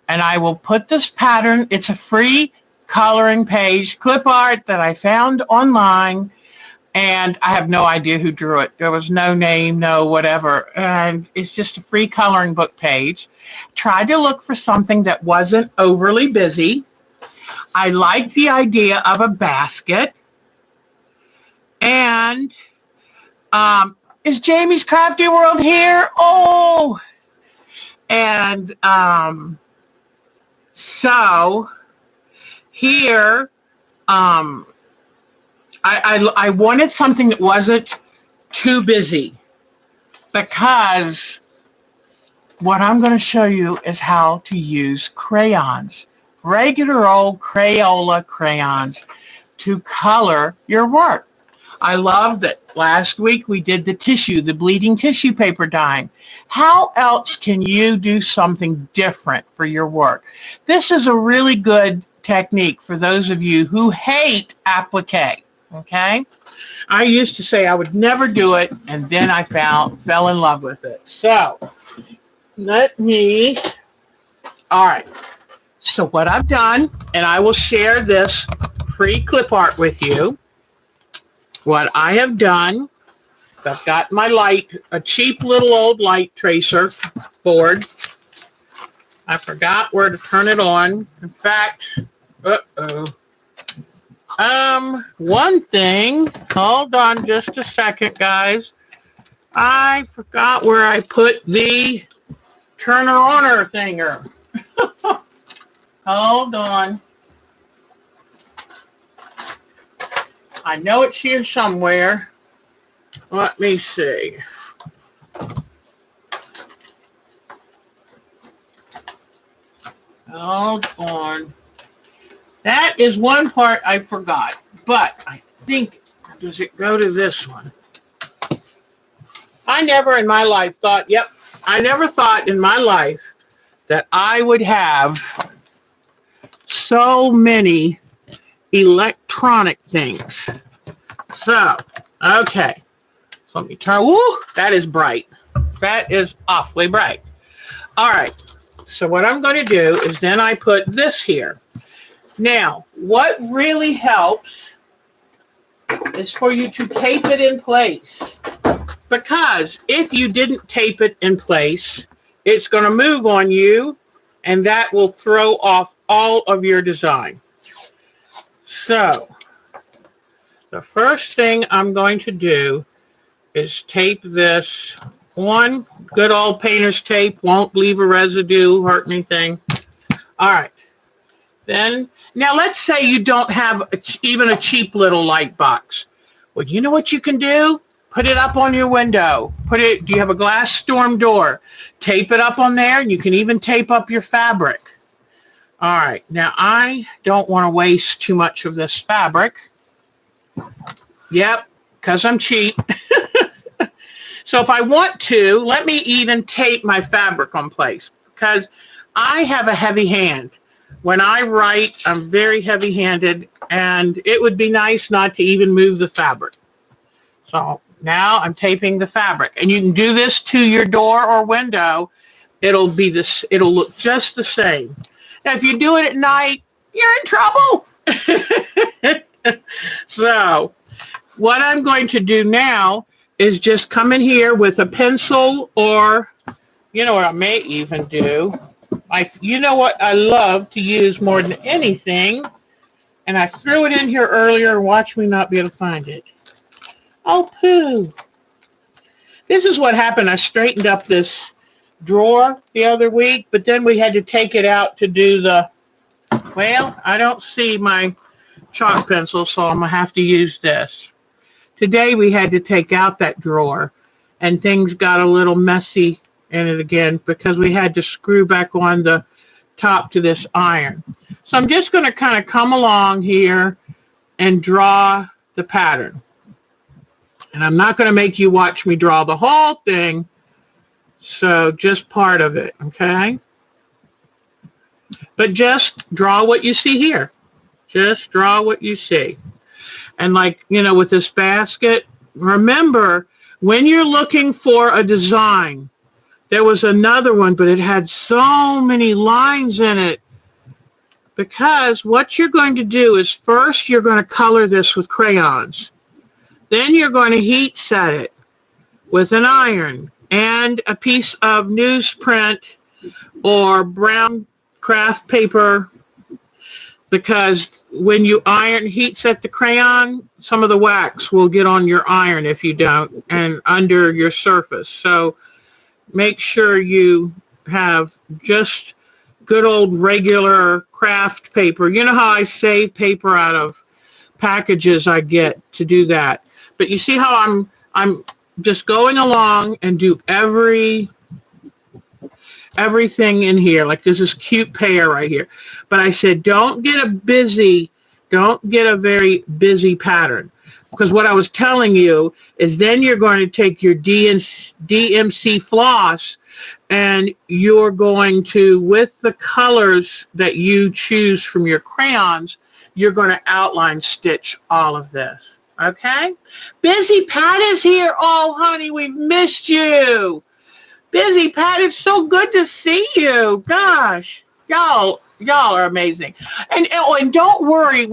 and I will put this pattern. It's a free coloring page, clip art that I found online, and I have no idea who drew it. There was no name, no whatever. And it's just a free coloring book page. Tried to look for something that wasn't overly busy. I liked the idea of a basket. And is Jamie's Crafty World here? Oh! And so here, I wanted something that wasn't too busy, because what I'm going to show you is how to use crayons, regular old Crayola crayons, to color your work. I love that last week we did the bleeding tissue paper dyeing. How else can you do something different for your work? This is a really good technique for those of you who hate applique, okay? I used to say I would never do it, and then I fell in love with it. So, all right. So what I've done, and I will share this free clip art with you. What I have done, I've got my a cheap little old light tracer board. I forgot where to turn it on. In fact, one thing, hold on just a second, guys. I forgot where I put the turner-oner thinger. Hold on. I know it's here somewhere. Let me see. Hold on. That is one part I forgot, but I think, does it go to this one? I never in my life thought, I never thought in my life that I would have so many electronic things. So, okay. So let me turn, woo, that is bright. That is awfully bright. All right. So what I'm going to do is then I put this here. Now, what really helps is for you to tape it in place. Because if you didn't tape it in place, it's going to move on you, and that will throw off all of your design. So, the first thing I'm going to do is tape this on. Good old painter's tape, won't leave a residue, hurt anything. All right. Then, now let's say you don't have even a cheap little light box. Well, you know what you can do? Put it up on your window. Do you have a glass storm door? Tape it up on there, and you can even tape up your fabric. All right, now I don't want to waste too much of this fabric. Yep, because I'm cheap. So if I want to, let me even tape my fabric on place, because I have a heavy hand. When I write, I'm very heavy-handed, and it would be nice not to even move the fabric. So now I'm taping the fabric, and you can do this to your door or window. It'll look just the same. Now, if you do it at night, you're in trouble. So what I'm going to do now is just come in here with a pencil, or, you know what I may even do? You know what I love to use more than anything, and I threw it in here earlier. Watch me not be able to find it. Oh, poo. This is what happened. I straightened up this drawer the other week, but then we had to take it out to do well, I don't see my chalk pencil, so I'm going to have to use this. Today we had to take out that drawer, and things got a little messy in it again because we had to screw back on the top to this iron. So I'm just going to kind of come along here and draw the pattern. And I'm not going to make you watch me draw the whole thing, so just part of it, okay? But just draw what you see here. Just draw what you see. And like, with this basket, remember, when you're looking for a design, there was another one, but it had so many lines in it, because what you're going to do is first you're going to color this with crayons. Then you're going to heat set it with an iron and a piece of newsprint or brown craft paper, because when you heat set the crayon, some of the wax will get on your iron if you don't, and under your surface. So make sure you have just good old regular craft paper. You know how I save paper out of packages I get to do that. But you see how I'm just going along and do everything in here. Like this is cute pear right here. But I said, don't get a very busy pattern. Because what I was telling you is then you're going to take your DMC floss, and you're going to, with the colors that you choose from your crayons, you're going to outline stitch all of this. Okay? Busy Pat is here. Oh, honey, we've missed you. Busy Pat, it's so good to see you. Gosh, y'all are amazing. And don't worry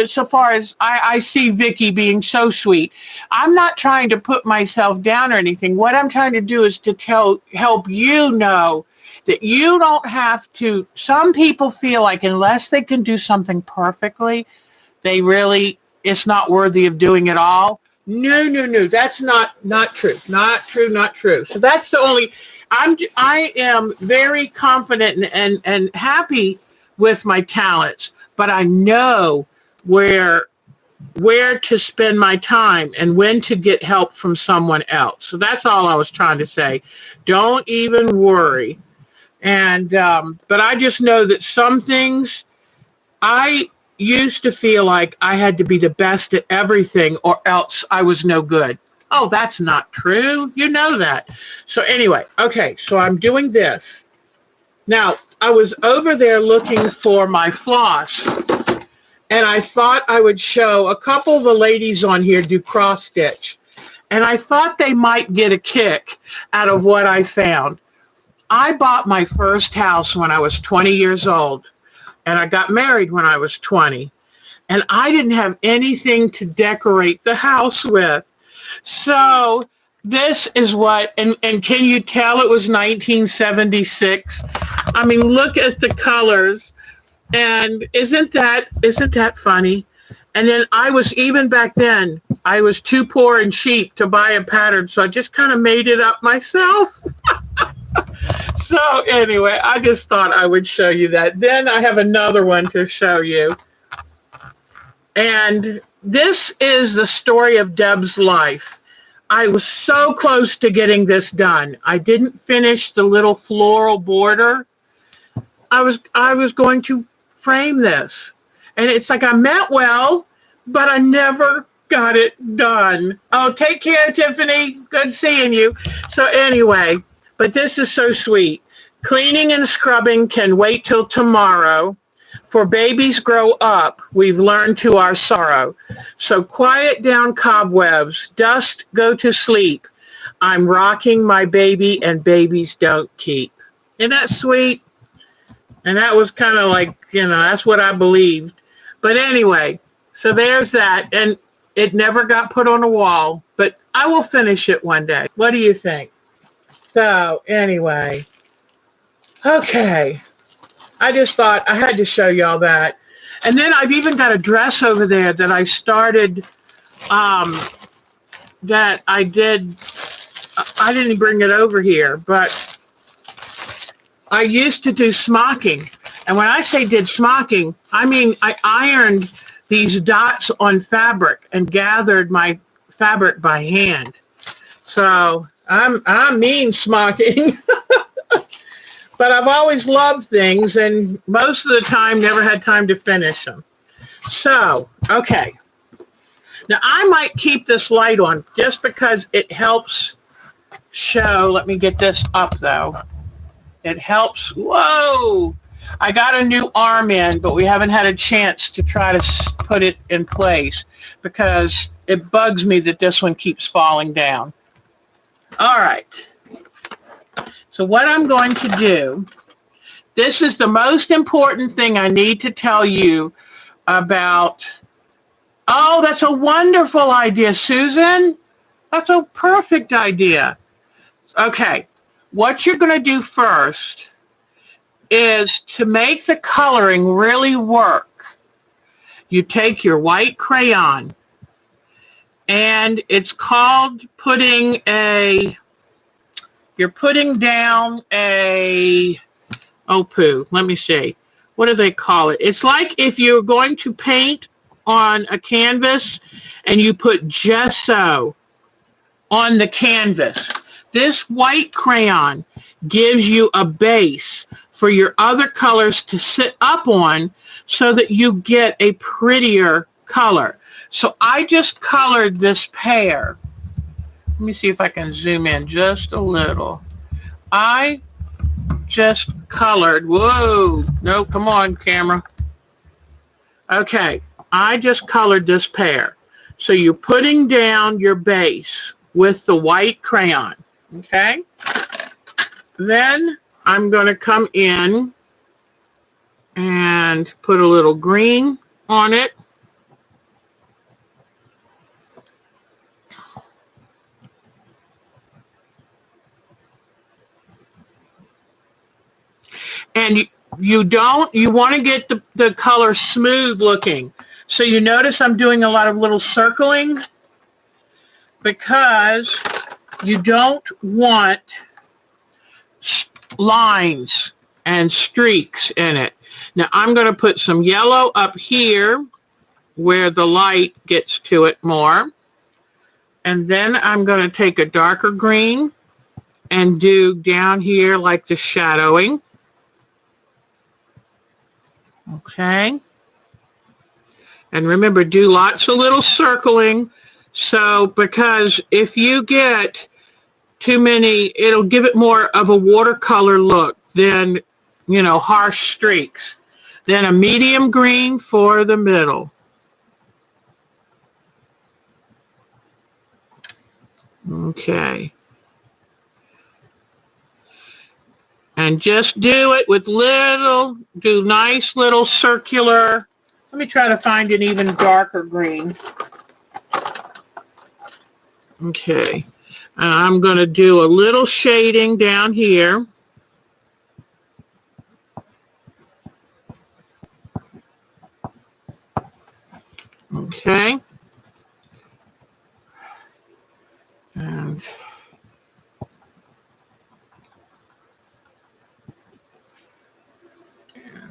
so far as I see Vicky being so sweet. I'm not trying to put myself down or anything. What I'm trying to do is to help you know that you don't have to. Some people feel like unless they can do something perfectly, it's not worthy of doing it all. No. That's not true. Not true. So that's the only. I am very confident and happy with my talents, but I know where to spend my time and when to get help from someone else. So that's all I was trying to say. Don't even worry. And but I just know that some things I used to feel like I had to be the best at everything or else I was no good. Oh, that's not true. You know that. So anyway, okay, so I'm doing this. Now, I was over there looking for my floss, and I thought I would show a couple of the ladies on here do cross stitch, and I thought they might get a kick out of what I found. I bought my first house when I was 20 years old, and I got married when I was 20. And I didn't have anything to decorate the house with. So this is what, and can you tell it was 1976? I mean, look at the colors. And isn't that funny? And then I was, even back then, I was too poor and cheap to buy a pattern. So I just kind of made it up myself. So anyway, I just thought I would show you that. Then I have another one to show you. And this is the story of Deb's life. I was so close to getting this done. I didn't finish the little floral border. I was going to frame this. And it's like I meant well, but I never got it done. Oh, take care, Tiffany. Good seeing you. So anyway, but this is so sweet. Cleaning and scrubbing can wait till tomorrow. For babies grow up, we've learned to our sorrow. So quiet down cobwebs, dust go to sleep. I'm rocking my baby and babies don't keep. Isn't that sweet? And that was kind of like, that's what I believed. But anyway, so there's that. And it never got put on a wall, but I will finish it one day. What do you think? So anyway, okay. I just thought I had to show y'all that. And then I've even got a dress over there that I started, that I did. I didn't bring it over here, but I used to do smocking. And when I say did smocking, I mean I ironed these dots on fabric and gathered my fabric by hand. So I mean smocking. But I've always loved things, and most of the time never had time to finish them. So, okay. Now, I might keep this light on just because it helps show. Let me get this up, though. It helps. Whoa! I got a new arm in, but we haven't had a chance to try to put it in place because it bugs me that this one keeps falling down. All right. So what I'm going to do, this is the most important thing I need to tell you about. Oh, that's a wonderful idea, Susan. That's a perfect idea. Okay, what you're going to do first is to make the coloring really work. You take your white crayon, and it's called you're putting down let me see. What do they call it? It's like if you're going to paint on a canvas and you put gesso on the canvas. This white crayon gives you a base for your other colors to sit up on so that you get a prettier color. So I just colored this pear. Let me see if I can zoom in just a little. I just colored. Whoa. No, come on, camera. Okay. I just colored this pear. So you're putting down your base with the white crayon. Okay. Then I'm going to come in and put a little green on it. And you want to get the color smooth looking. So you notice I'm doing a lot of little circling because you don't want lines and streaks in it. Now I'm going to put some yellow up here where the light gets to it more. And then I'm going to take a darker green and do down here like the shadowing. Okay. And remember, do lots of little circling. So, because if you get too many, it'll give it more of a watercolor look than, harsh streaks. Then a medium green for the middle. Okay. And just do it with do nice little circular. Let me try to find an even darker green. Okay. And I'm going to do a little shading down here. Okay. And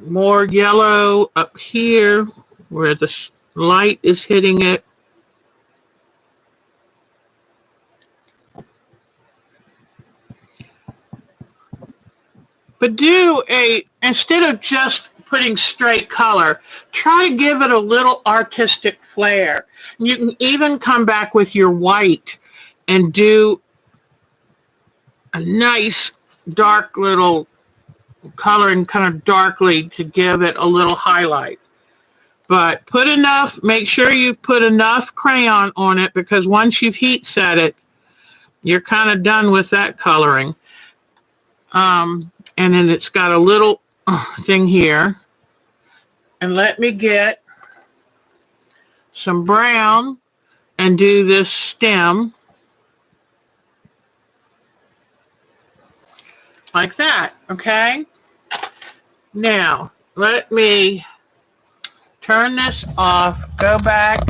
more yellow up here where the light is hitting it. But instead of just putting straight color, try to give it a little artistic flair. You can even come back with your white and do a nice dark little coloring kind of darkly to give it a little highlight. But make sure you've put enough crayon on it, because once you've heat set it, you're kind of done with that coloring. And then it's got a little thing here. And let me get some brown and do this stem like that, okay? Now, let me turn this off, go back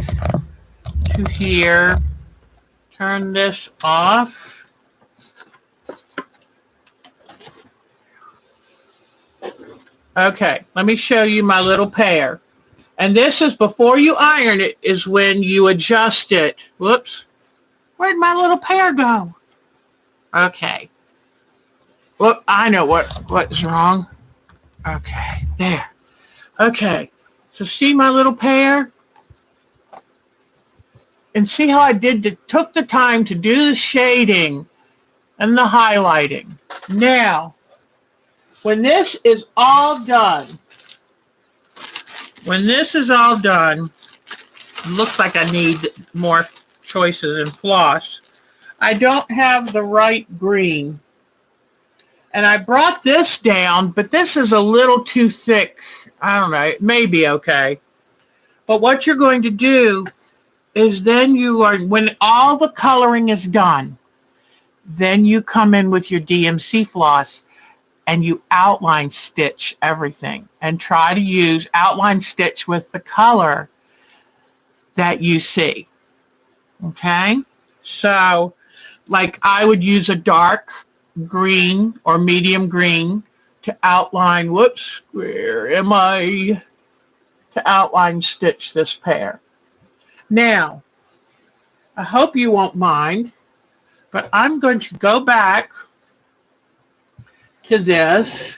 to here, turn this off. Okay, let me show you my little pear. And this is before you iron it, is when you adjust it. Whoops. Where'd my little pear go? Okay. Well, I know what's wrong. Okay, there. Okay, so see my little pear? And see how I took the time to do the shading and the highlighting. Now, when this is all done, it looks like I need more choices in floss. I don't have the right green. And I brought this down, but this is a little too thick. I don't know, it may be okay. But what you're going to do is when all the coloring is done, then you come in with your DMC floss and you outline stitch everything, and try to use outline stitch with the color that you see. Okay? So, like I would use a dark green or medium green to outline, where am I? To outline stitch this pear. Now, I hope you won't mind, but I'm going to go back to this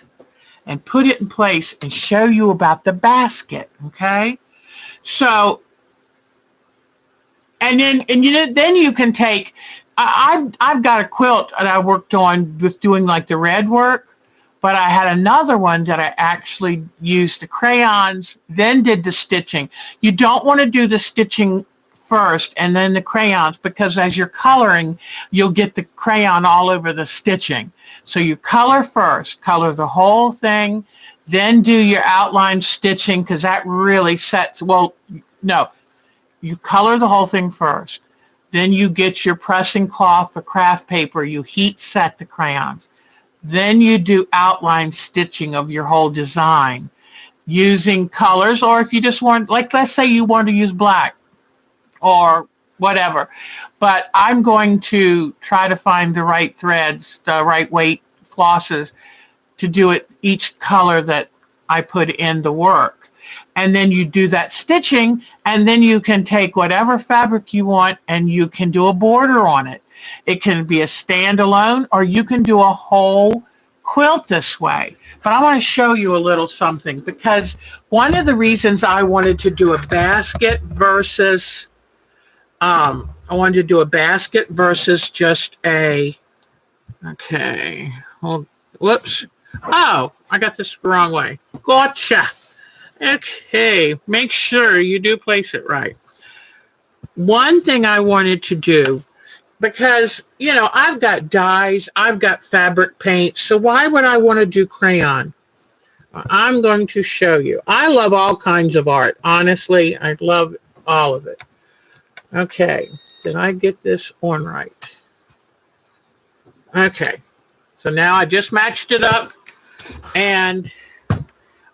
and put it in place and show you about the basket, okay? So, then you can take, I've got a quilt that I worked on with doing like the red work, but I had another one that I actually used the crayons, then did the stitching. You don't want to do the stitching first and then the crayons, because as you're coloring, you'll get the crayon all over the stitching. So you color first, color the whole thing, then do your outline stitching, because that really sets, you color the whole thing first. Then you get your pressing cloth, the craft paper, you heat set the crayons. Then you do outline stitching of your whole design using colors, or if you just want, like let's say you want to use black or whatever. But I'm going to try to find the right threads, the right weight flosses to do it each color that I put in the work. And then you do that stitching, and then you can take whatever fabric you want and you can do a border on it. It can be a standalone, or you can do a whole quilt this way. But I want to show you a little something, because one of the reasons I wanted to do a basket versus just a, okay, whoops. Oh, I got this the wrong way. Gotcha. Okay, make sure you do place it right. One thing I wanted to do because, you know, I've got dyes, I've got fabric paint, so why would I want to do crayon? I'm going to show you. I love all kinds of art. Honestly, I love all of it. Okay, did I get this on right? Okay, so now I just matched it up, and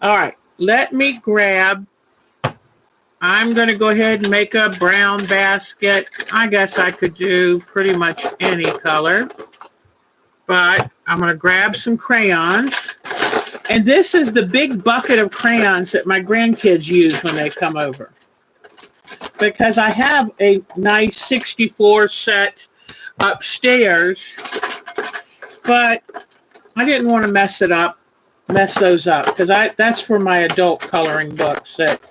all right, let me grab, I'm going to go ahead and make a brown basket. I guess I could do pretty much any color, but I'm going to grab some crayons. And this is the big bucket of crayons that my grandkids use when they come over. Because I have a nice 64 set upstairs, but I didn't want to mess those up, because that's for my adult coloring books that,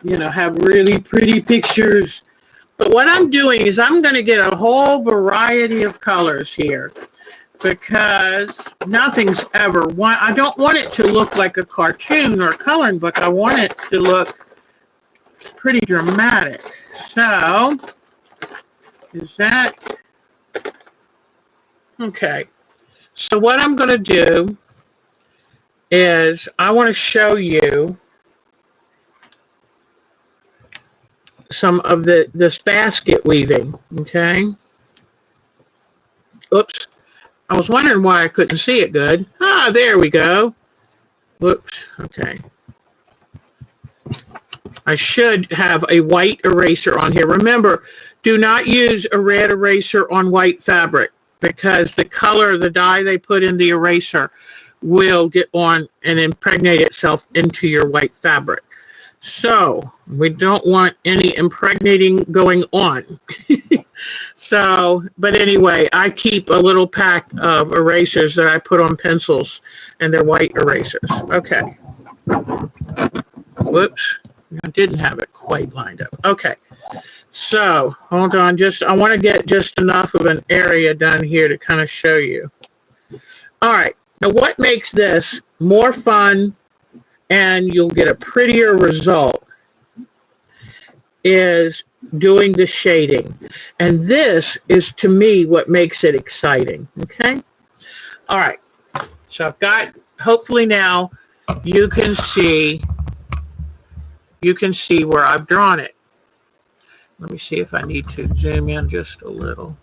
you know, have really pretty pictures. But what I'm doing is I'm going to get a whole variety of colors here, because nothing's ever I don't want it to look like a cartoon or a coloring book. I want it to look pretty dramatic. So, is that okay? So what I'm going to do is I want to show you some of this basket weaving, okay? Oops. I was wondering why I couldn't see it good. Ah, there we go. Whoops, okay. I should have a white eraser on here. Remember, do not use a red eraser on white fabric, because the color, the dye they put in the eraser will get on and impregnate itself into your white fabric. So we don't want any impregnating going on. So, but anyway, I keep a little pack of erasers that I put on pencils, and they're white erasers. Okay. Whoops. I didn't have it quite lined up. Okay. So hold on. I want to get just enough of an area done here to kind of show you. All right. Now what makes this more fun and you'll get a prettier result is doing the shading. And this is, to me, what makes it exciting. Okay? All right. So I've got, hopefully now you can see where I've drawn it. Let me see if I need to zoom in just a little.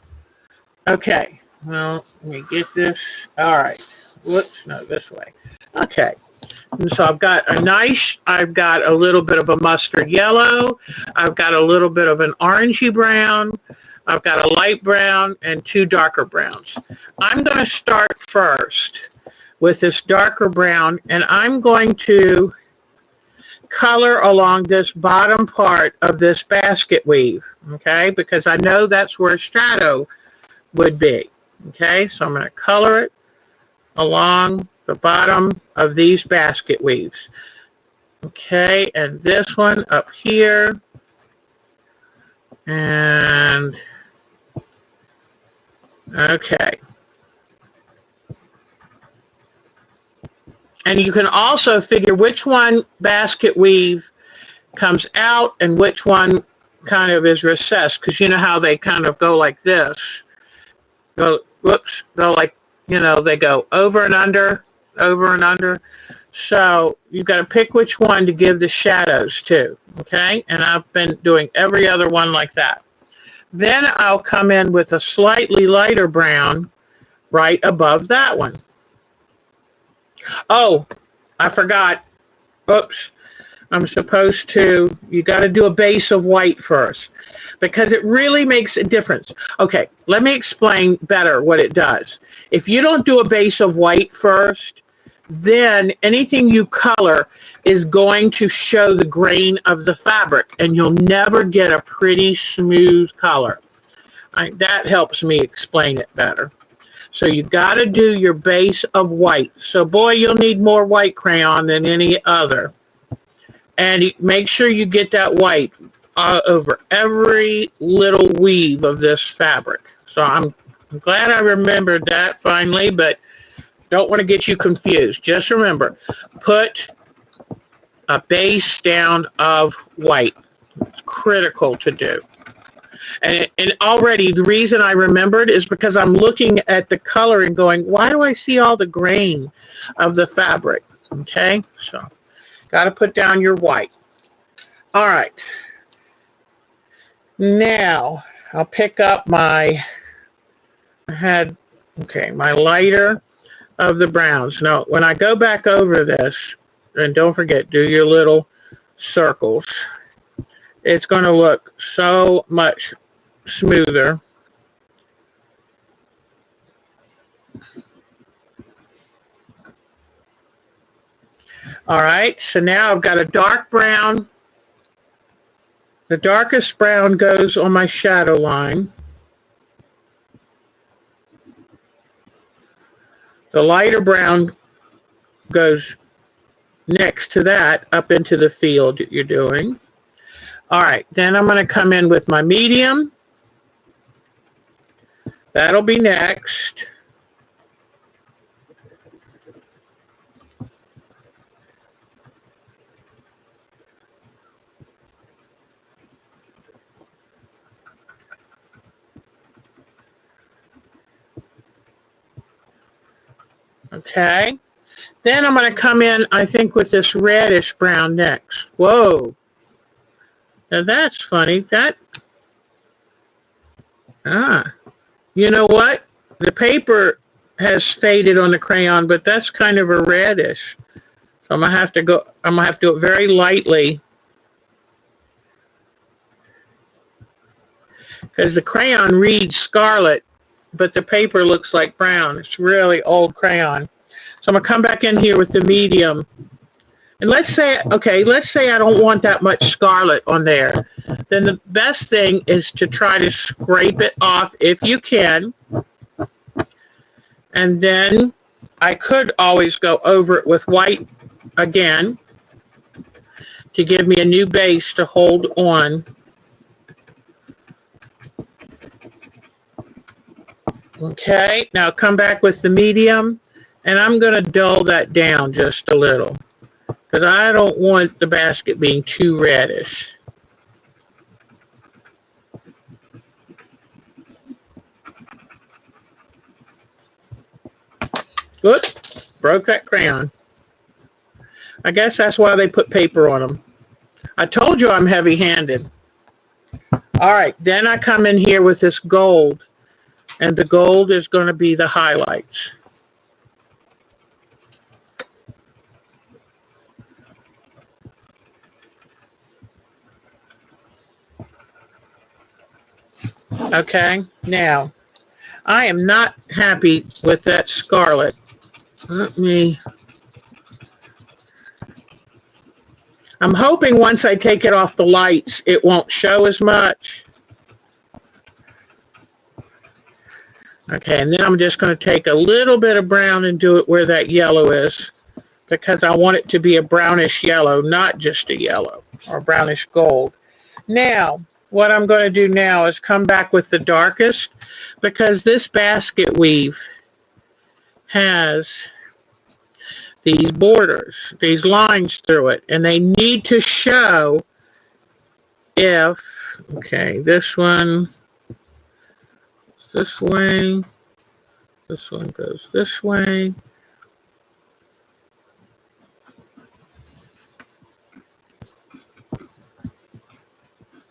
Okay. Well, let me get this. All right. Whoops. No, this way. Okay. And so I've got a little bit of a mustard yellow. I've got a little bit of an orangey brown. I've got a light brown and two darker browns. I'm going to start first with this darker brown, and I'm going to color along this bottom part of this basket weave, okay? Because I know that's where shadow would be, okay? So I'm going to color it along the bottom of these basket weaves. Okay, and this one up here. And okay. And you can also figure which one basket weave comes out and which one kind of is recessed, because you know how they kind of go like this. Go like, you know, they go over and under. So you've got to pick which one to give the shadows to, okay? And I've been doing every other one like that. Then I'll come in with a slightly lighter brown right above that one. Oh, I forgot. Oops. I'm supposed to, you got to do a base of white first, because it really makes a difference. Okay, let me explain better what it does. If you don't do a base of white first, then anything you color is going to show the grain of the fabric, and you'll never get a pretty smooth color. That helps me explain it better. So you got to do your base of white. So boy, you'll need more white crayon than any other. And make sure you get that white over every little weave of this fabric. So I'm glad I remembered that finally, but don't want to get you confused. Just remember, put a base down of white. It's critical to do. And already the reason I remembered is because I'm looking at the color and going, why do I see all the grain of the fabric? Okay, so got to put down your white. All right. Now I'll pick up my my lighter of the browns. Now, when I go back over this, and don't forget, do your little circles. It's going to look so much smoother. All right, so now I've got a dark brown. The darkest brown goes on my shadow line. The lighter brown goes next to that up into the field that you're doing. All right, then I'm going to come in with my medium. That'll be next. Okay. Then I'm going to come in, I think, with this reddish brown next. Whoa. Now that's funny. You know what? The paper has faded on the crayon, but that's kind of a reddish. So I'm going to have to do it very lightly. Because the crayon reads scarlet, but the paper looks like brown. It's really old crayon. So I'm going to come back in here with the medium. And let's say I don't want that much scarlet on there. Then the best thing is to try to scrape it off if you can. And then I could always go over it with white again to give me a new base to hold on. Okay, now come back with the medium. And I'm going to dull that down just a little because I don't want the basket being too reddish. Whoops, broke that crayon. I guess that's why they put paper on them. I told you I'm heavy-handed. All right, then I come in here with this gold, and the gold is going to be the highlights. Okay, now, I am not happy with that scarlet. I'm hoping once I take it off the lights, it won't show as much. Okay, and then I'm just going to take a little bit of brown and do it where that yellow is because I want it to be a brownish yellow, not just a yellow or brownish gold. Now, what I'm going to do now is come back with the darkest because this basket weave has these borders, these lines through it, and they need to show if, okay, this one is this way, this one goes this way.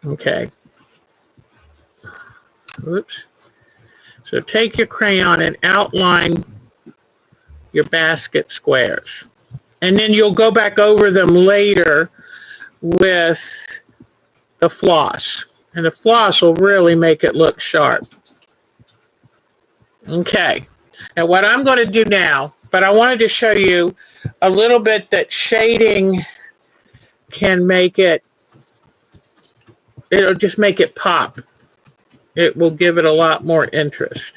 Okay. Oops. So take your crayon and outline your basket squares. And then you'll go back over them later with the floss. And the floss will really make it look sharp. Okay. Now what I'm going to do now, but I wanted to show you a little bit that shading can make it, it'll just make it pop. It will give it a lot more interest.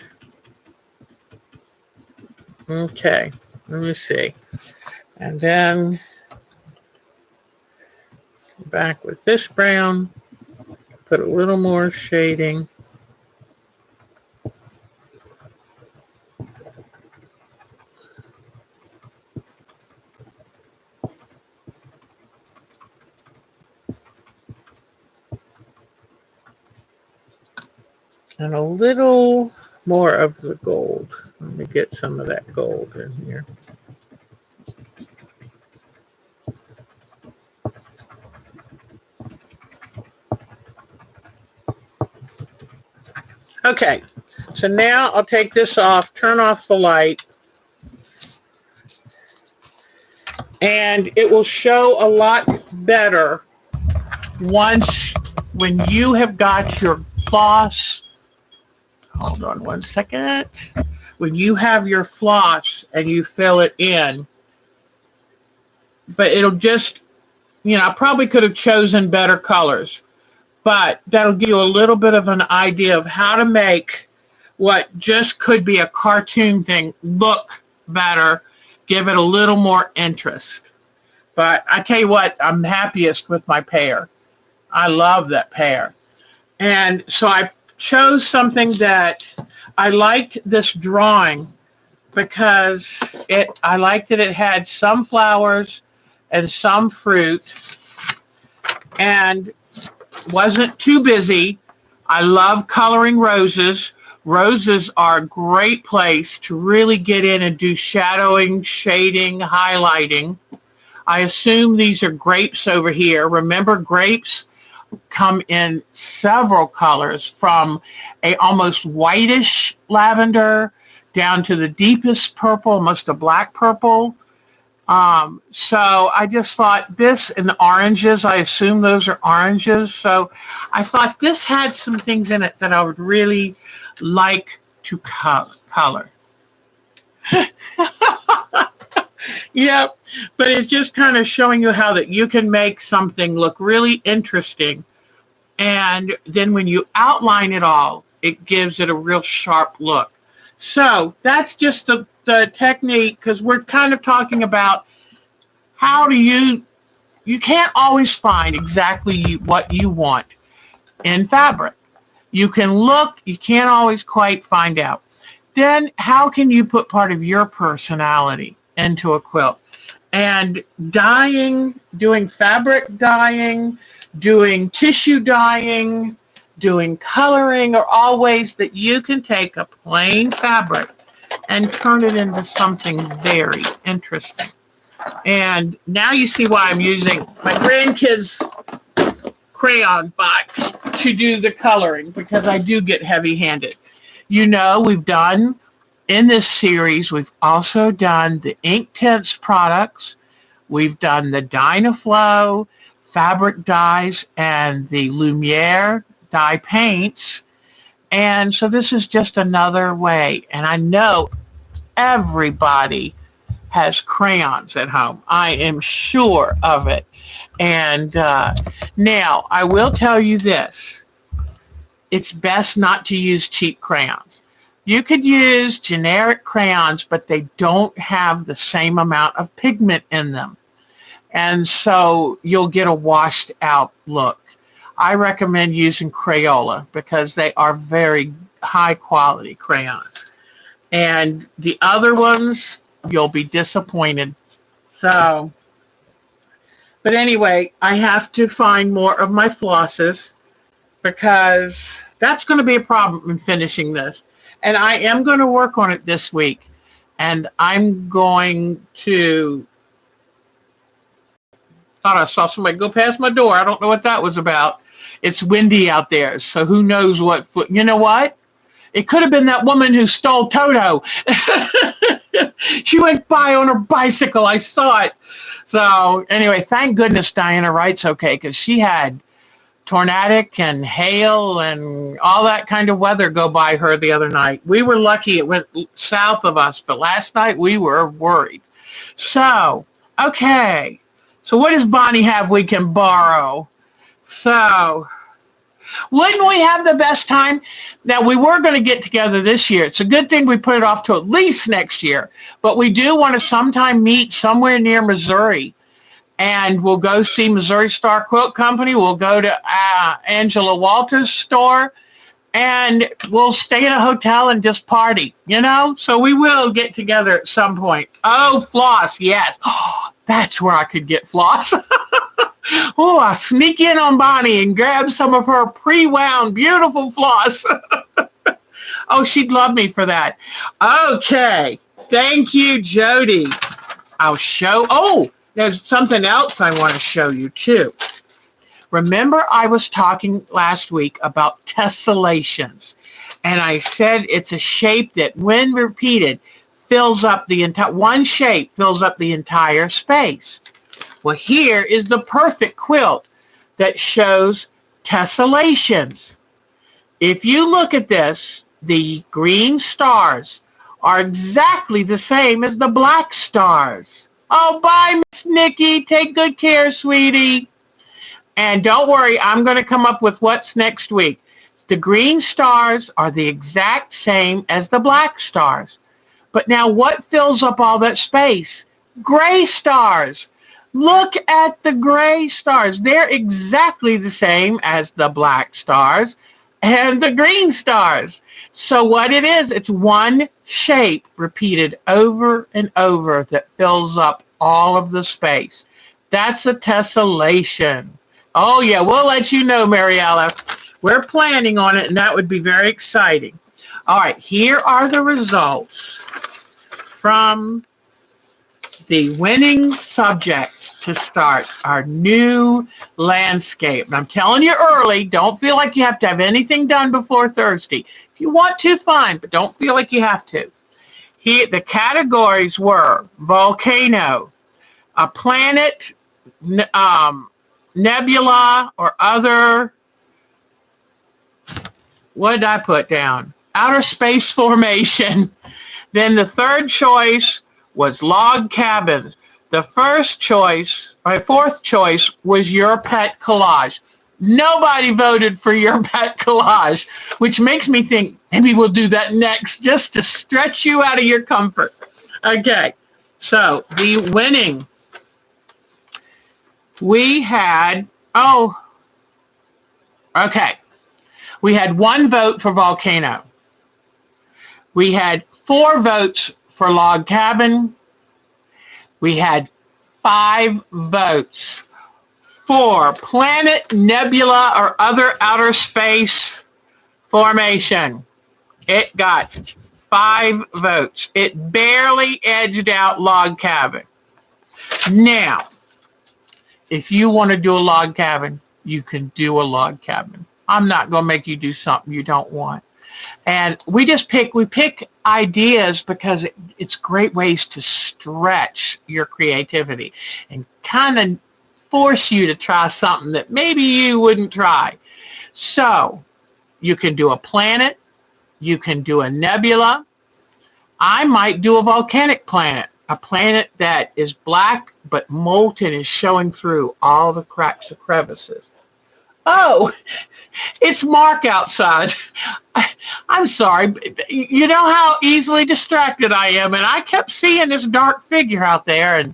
Okay, let me see. And then back with this brown, put a little more shading. And a little more of the gold. Let me get some of that gold in here. Okay, so now I'll take this off, turn off the light, and it will show a lot better when you have got your floss. Hold on one second. When you have your floss and you fill it in, but it'll just, I probably could have chosen better colors, but that'll give you a little bit of an idea of how to make what just could be a cartoon thing look better, give it a little more interest. But I tell you what, I'm happiest with my pear. I love that pear. And so I chose something that I liked this drawing because I liked that it had some flowers and some fruit and wasn't too busy. I love coloring roses. Roses are a great place to really get in and do shadowing, shading, highlighting. I assume these are grapes over here. Remember, grapes come in several colors, from a almost whitish lavender down to the deepest purple, almost a black purple. So I just thought this and the oranges, I assume those are oranges. So I thought this had some things in it that I would really like to color. Yep, but it's just kind of showing you how that you can make something look really interesting. And then when you outline it all, it gives it a real sharp look. So that's just the technique, because we're kind of talking about how do you can't always find exactly what you want in fabric. You can look, you can't always quite find out. Then how can you put part of your personality into a quilt? And dyeing, doing fabric dyeing, doing tissue dyeing, doing coloring are all ways that you can take a plain fabric and turn it into something very interesting. And now you see why I'm using my grandkids' crayon box to do the coloring, because I do get heavy-handed. We've done in this series, we've also done the Inktense products. We've done the Dynaflow fabric dyes and the Lumiere dye paints. And so this is just another way. And I know everybody has crayons at home. I am sure of it. And now I will tell you this. It's best not to use cheap crayons. You could use generic crayons, but they don't have the same amount of pigment in them. And so you'll get a washed out look. I recommend using Crayola because they are very high quality crayons. And the other ones, you'll be disappointed. So, but anyway, I have to find more of my flosses because that's going to be a problem in finishing this. And I am going to work on it this week. And I'm going to... Thought I saw somebody go past my door. I don't know what that was about. It's windy out there, so who knows what... You know what? It could have been that woman who stole Toto. She went by on her bicycle. I saw it. So anyway, thank goodness Diana Wright's okay, because she had tornadic and hail and all that kind of weather go by her the other night. We were lucky it went south of us, but last night we were worried. So, okay. So what does Bonnie have we can borrow? So, wouldn't we have the best time? Now, we were going to get together this year. It's a good thing we put it off to at least next year. But we do want to sometime meet somewhere near Missouri. And we'll go see Missouri Star Quilt Company. We'll go to Angela Walters' store. And we'll stay in a hotel and just party, So we will get together at some point. Oh, floss, yes. Oh, that's where I could get floss. Oh, I'll sneak in on Bonnie and grab some of her pre-wound beautiful floss. Oh, she'd love me for that. Okay. Thank you, Jody. There's something else I want to show you too. Remember I was talking last week about tessellations, and I said it's a shape that when repeated fills up the entire, one shape fills up the entire space. Well, here is the perfect quilt that shows tessellations. If you look at this, the green stars are exactly the same as the black stars. Oh, bye, Miss Nikki. Take good care, sweetie. And don't worry, I'm going to come up with what's next week. The green stars are the exact same as the black stars. But now what fills up all that space? Gray stars. Look at the gray stars. They're exactly the same as the black stars and the green stars. So what it is, it's one shape repeated over and over that fills up all of the space. That's a tessellation. Oh, yeah, we'll let you know, Mariella. We're planning on it, and that would be very exciting. All right, here are the results from the winning subject to start our new landscape. And I'm telling you early, don't feel like you have to have anything done before Thursday. If you want to, fine, but don't feel like you have to. Here, the categories were volcano, a planet, nebula, or other, what did I put down? Outer space formation. Then the third choice was log cabins. The fourth choice was your pet collage. Nobody voted for your pet collage, which makes me think maybe we'll do that next just to stretch you out of your comfort. Okay, so the winning, we had one vote for volcano. We had 4 votes for log cabin. We had 5 votes for planet, nebula, or other outer space formation. It got 5 votes. It barely edged out log cabin. Now, if you want to do a log cabin, you can do a log cabin. I'm not going to make you do something you don't want. And we pick ideas because it's great ways to stretch your creativity and kind of force you to try something that maybe you wouldn't try. So you can do a planet, you can do a nebula. I might do a volcanic planet, a planet that is black but molten is showing through all the cracks and crevices. Oh, it's Mark outside. I'm sorry. You know how easily distracted I am, and I kept seeing this dark figure out there, and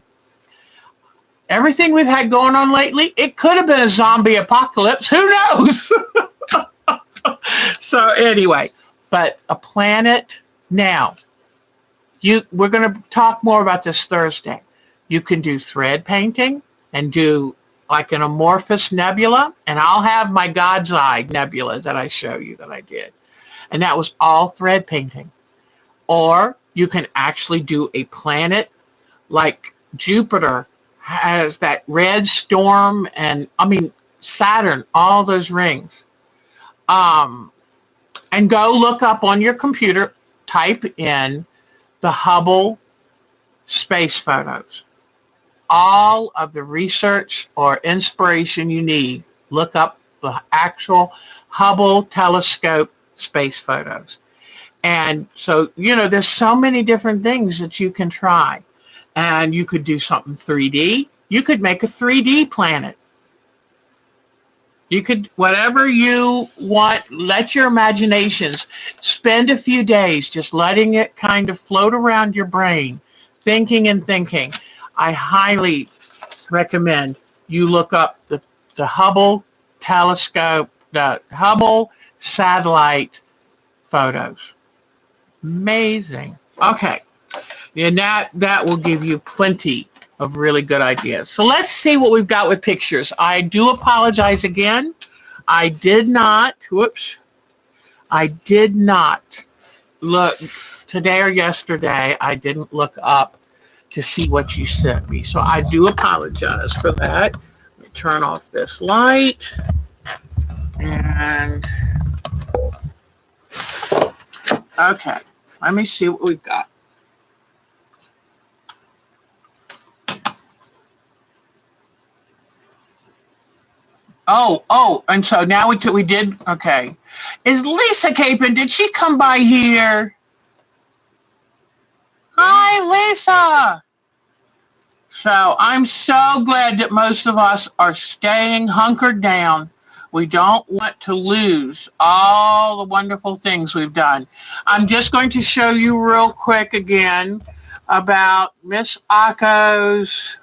everything we've had going on lately, it could have been a zombie apocalypse. Who knows? So anyway, but a planet now. We're going to talk more about this Thursday. You can do thread painting and do like an amorphous nebula, and I'll have my God's Eye nebula that I show you that I did. And that was all thread painting. Or you can actually do a planet like Jupiter has that red storm and, Saturn, all those rings. And go look up on your computer, type in the Hubble space photos. All of the research or inspiration you need, look up the actual Hubble telescope space photos. And so, there's so many different things that you can try. And you could do something 3D. You could make a 3D planet. You could, whatever you want, let your imaginations spend a few days just letting it kind of float around your brain, thinking and thinking. I highly recommend you look up the Hubble telescope, the Hubble satellite photos. Amazing. Okay. And that will give you plenty of really good ideas. So let's see what we've got with pictures. I do apologize again. I did not look, today or yesterday, I didn't look up to see what you sent me. So I do apologize for that. Let me turn off this light. And okay, let me see what we've got. And so now we did, okay. Is Lisa Capon, did she come by here? Hi, Lisa. So I'm so glad that most of us are staying hunkered down. We don't want to lose all the wonderful things we've done. I'm just going to show you real quick again about Miss Akko's.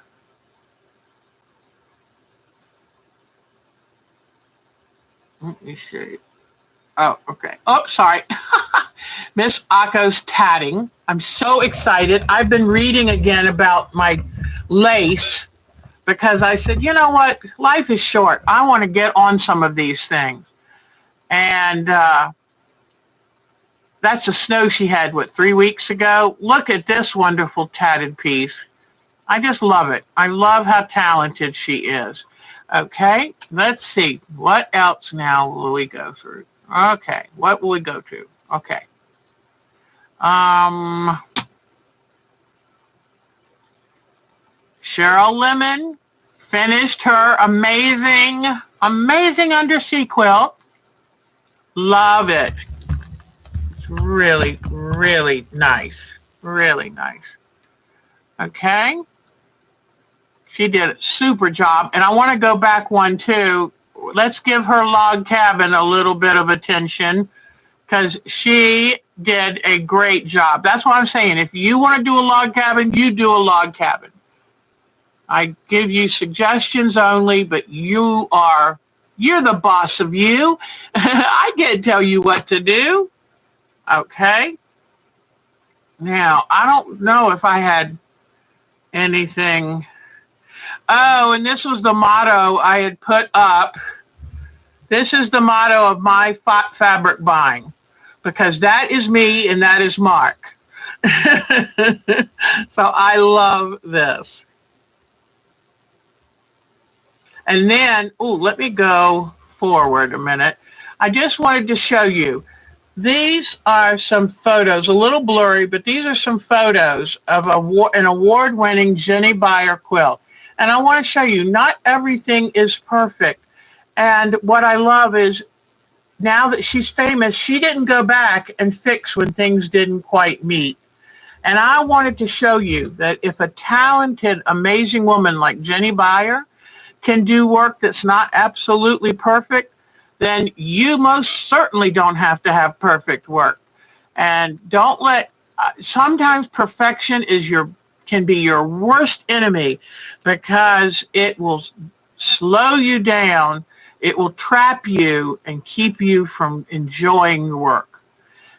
Let me see. Oh, okay. Oh, sorry. Miss Akko's tatting. I'm so excited. I've been reading again about my lace because I said, you know what? Life is short. I want to get on some of these things. And that's the snow she had, 3 weeks ago? Look at this wonderful tatted piece. I just love it. I love how talented she is. Okay, let's see. What else now will we go through? Okay, what will we go to? Okay. Cheryl Lemon finished her amazing undersea quilt. Love it. It's really, really nice. Really nice. Okay. She did a super job. And I want to go back one too. Let's give her log cabin a little bit of attention because she did a great job. That's what I'm saying. If you want to do a log cabin, you do a log cabin. I give you suggestions only, but you're the boss of you. I can't tell you what to do. Okay. Now, I don't know if I had anything. Oh, and this was the motto I had put up. This is the motto of my fabric buying, because that is me and that is Mark. So I love this. And then, let me go forward a minute. I just wanted to show you. These are some photos, a little blurry, but these are some photos of an award-winning Jenny Beyer quilt. And I want to show you, not everything is perfect. And what I love is now that she's famous, she didn't go back and fix when things didn't quite meet. And I wanted to show you that if a talented, amazing woman like Jenny Beyer can do work that's not absolutely perfect, then you most certainly don't have to have perfect work. And don't sometimes perfection can be your worst enemy, because it will slow you down, it will trap you and keep you from enjoying the work.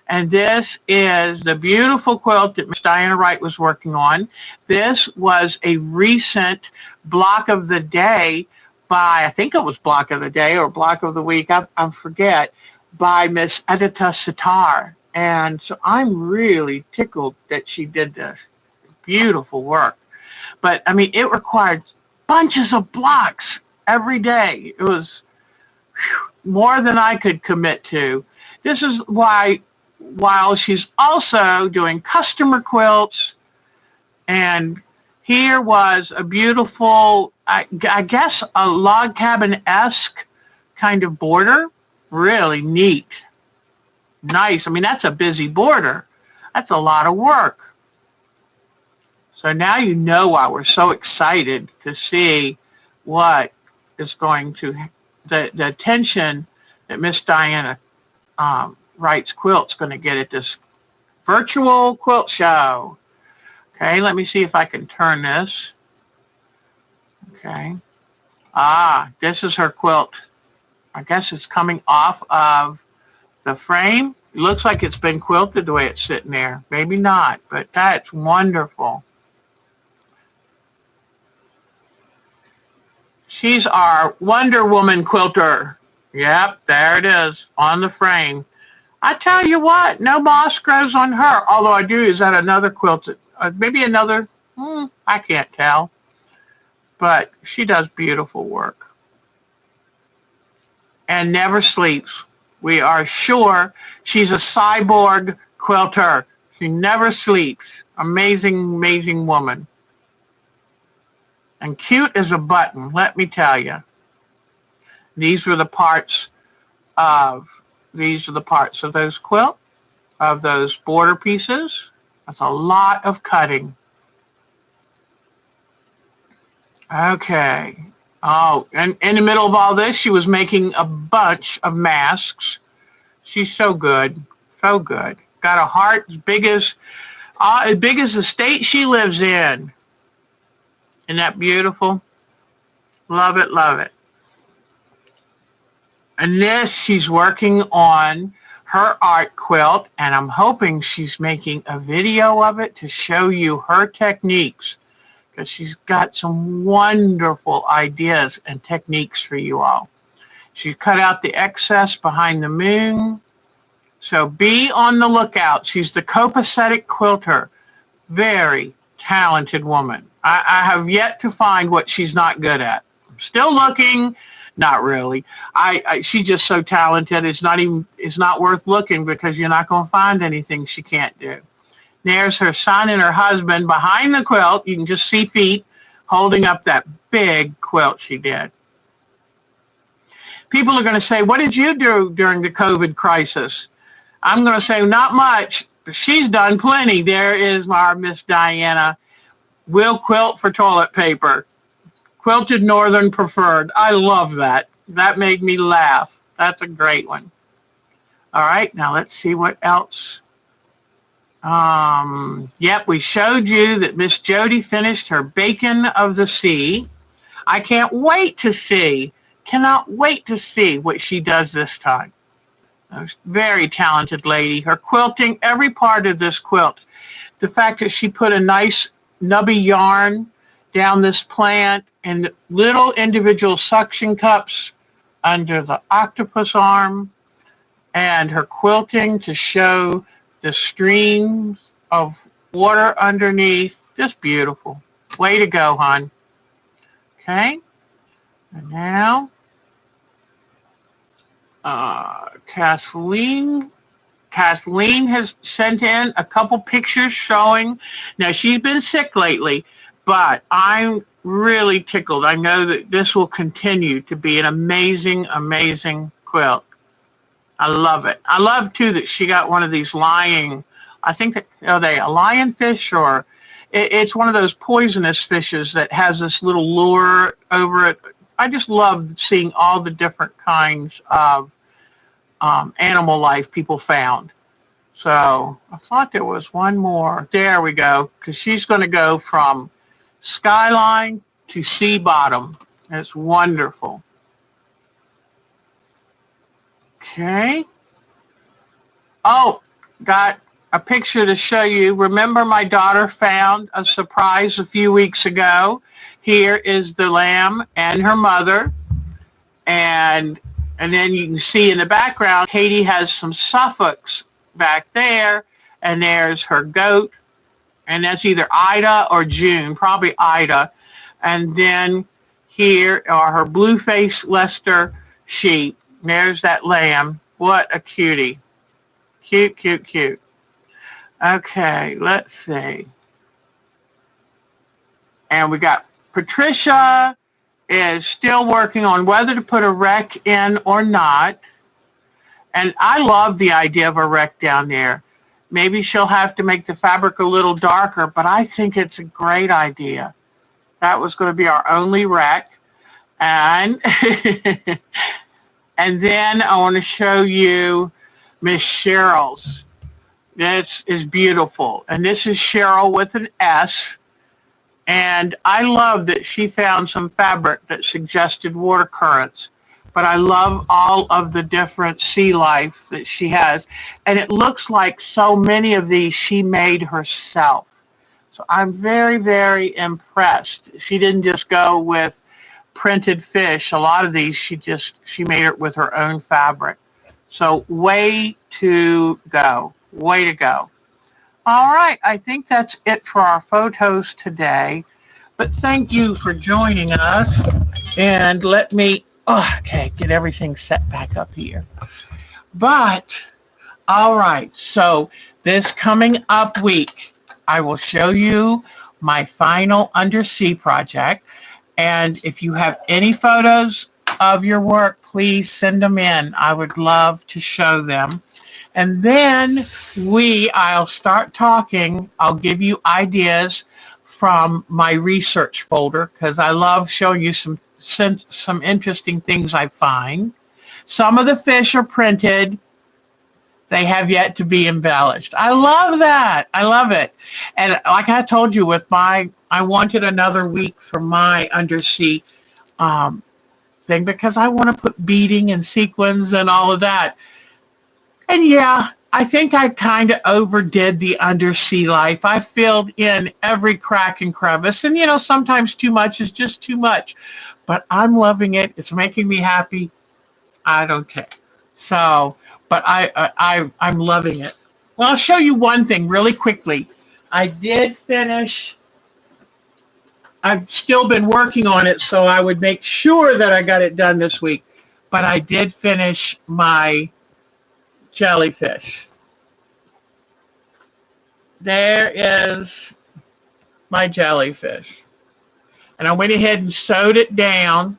And this is the beautiful quilt that Miss Diana Wright was working on. This was a recent block of the day by, I think it was block of the day or block of the week, I forget, by Miss Edita Sitar. And so I'm really tickled that she did this. Beautiful work. But, I mean, it required bunches of blocks every day. It was more than I could commit to. This is why, while she's also doing customer quilts, and here was a beautiful, I guess, a log cabin-esque kind of border. Really neat. Nice. I mean, that's a busy border. That's a lot of work. So now you know why we're so excited to see what is going to, the attention that Miss Diana Wright's quilt's going to get at this virtual quilt show. Okay, let me see if I can turn this. Okay. This is her quilt. I guess it's coming off of the frame. It looks like it's been quilted the way it's sitting there. Maybe not, but that's wonderful. She's our Wonder Woman quilter. Yep, there it is on the frame. I tell you what, no moss grows on her. Although I do, is that another quilted? Maybe another, I can't tell. But she does beautiful work. And never sleeps. We are sure she's a cyborg quilter. She never sleeps. Amazing, amazing woman. And cute as a button, let me tell you. These are the parts of those quilt, of those border pieces. That's a lot of cutting. Okay. Oh, and in the middle of all this, she was making a bunch of masks. She's so good. So good. Got a heart as big as the state she lives in. Isn't that beautiful? Love it, love it. And this, she's working on her art quilt, and I'm hoping she's making a video of it to show you her techniques, because she's got some wonderful ideas and techniques for you all. She cut out the excess behind the moon. So be on the lookout. She's the copacetic quilter. Very talented woman. I have yet to find what she's not good at. I'm still looking. Not really. She's just so talented. It's not worth looking, because you're not going to find anything she can't do. There's her son and her husband behind the quilt. You can just see feet holding up that big quilt she did. People are going to say, what did you do during the COVID crisis? I'm going to say not much, but she's done plenty. There is our Miss Diana. Will quilt for toilet paper. Quilted Northern Preferred. I love that. That made me laugh. That's a great one. All right, now let's see what else. Yep, we showed you that Miss Jody finished her Bacon of the Sea. I cannot wait to see what she does this time. Very talented lady. Her quilting, every part of this quilt. The fact that she put a nice nubby yarn down this plant and little individual suction cups under the octopus arm, and her quilting to show the streams of water underneath. Just beautiful. Way to go, hon. Okay. And now, Kathleen has sent in a couple pictures showing. Now, she's been sick lately, but I'm really tickled. I know that this will continue to be an amazing, amazing quilt. I love it. I love, too, that she got one of these lying, I think that, are they a lionfish, or it's one of those poisonous fishes that has this little lure over it. I just love seeing all the different kinds of animal life people found. So I thought there was one more. There we go, because she's going to go from skyline to sea bottom. It's wonderful. Okay. Oh, got a picture to show you. Remember, my daughter found a surprise a few weeks ago. Here is the lamb and her mother. And then you can see in the background, Katie has some Suffolks back there. And there's her goat. And that's either Ida or June, probably Ida. And then here are her blue-faced Leicester sheep. There's that lamb. What a cutie. Cute, cute, cute. Okay, let's see. And we got Patricia is still working on whether to put a rec in or not. And I love the idea of a rec down there. Maybe she'll have to make the fabric a little darker, but I think it's a great idea. That was going to be our only rec. And and then I want to show you Miss Cheryl's. This is beautiful. And this is Cheryl with an S. And I love that she found some fabric that suggested water currents. But I love all of the different sea life that she has. And it looks like so many of these she made herself. So I'm very, very impressed. She didn't just go with printed fish. A lot of these she made it with her own fabric. So way to go. Way to go. All right. I think that's it for our photos today. But thank you for joining us. And let me, okay, get everything set back up here. But, all right. So this coming up week, I will show you my final undersea project. And if you have any photos of your work, please send them in. I would love to show them. And then I'll start talking. I'll give you ideas from my research folder because I love showing you some interesting things I find. Some of the fish are printed. They have yet to be embellished. I love that. I love it. And like I told you I wanted another week for my undersea thing because I want to put beading and sequins and all of that. And yeah, I think I kind of overdid the undersea life. I filled in every crack and crevice. And, sometimes too much is just too much. But I'm loving it. It's making me happy. I don't care. So, but I'm loving it. Well, I'll show you one thing really quickly. I did finish. I've still been working on it, so I would make sure that I got it done this week. But I did finish my jellyfish. There is my jellyfish. And I went ahead and sewed it down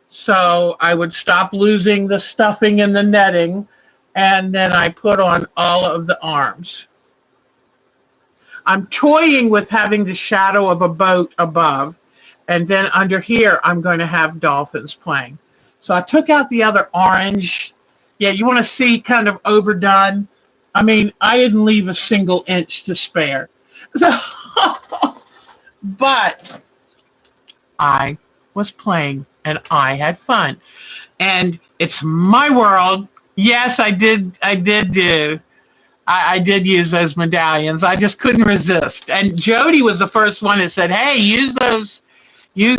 so I would stop losing the stuffing and the netting. And then I put on all of the arms. I'm toying with having the shadow of a boat above. And then under here, I'm going to have dolphins playing. So I took out the other orange. Yeah, you want to see kind of overdone. I mean, I didn't leave a single inch to spare. So, but I was playing and I had fun. And it's my world. Yes, I did use those medallions. I just couldn't resist. And Jody was the first one that said, hey, use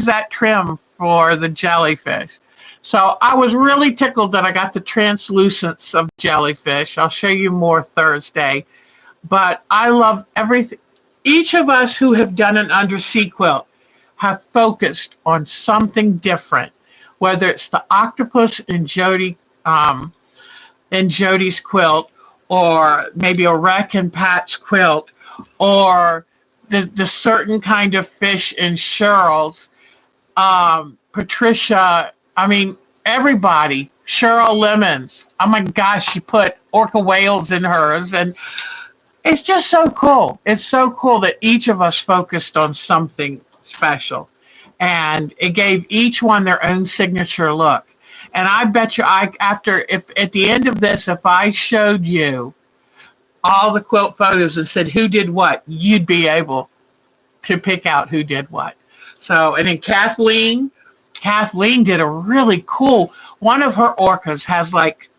that trim for the jellyfish. So I was really tickled that I got the translucence of jellyfish. I'll show you more Thursday. But I love everything. Each of us who have done an undersea quilt have focused on something different, whether it's the octopus in Jody's quilt, or maybe a Wreck and Pat's quilt, or the certain kind of fish in Cheryl's. Patricia, I mean, everybody. Cheryl Lemons. Oh my gosh, she put orca whales in hers. And it's just so cool. It's so cool that each of us focused on something special. And it gave each one their own signature look. And I bet you if at the end of this, if I showed you all the quilt photos and said who did what, you'd be able to pick out who did what. So, and then Kathleen did a really cool, one of her orcas has like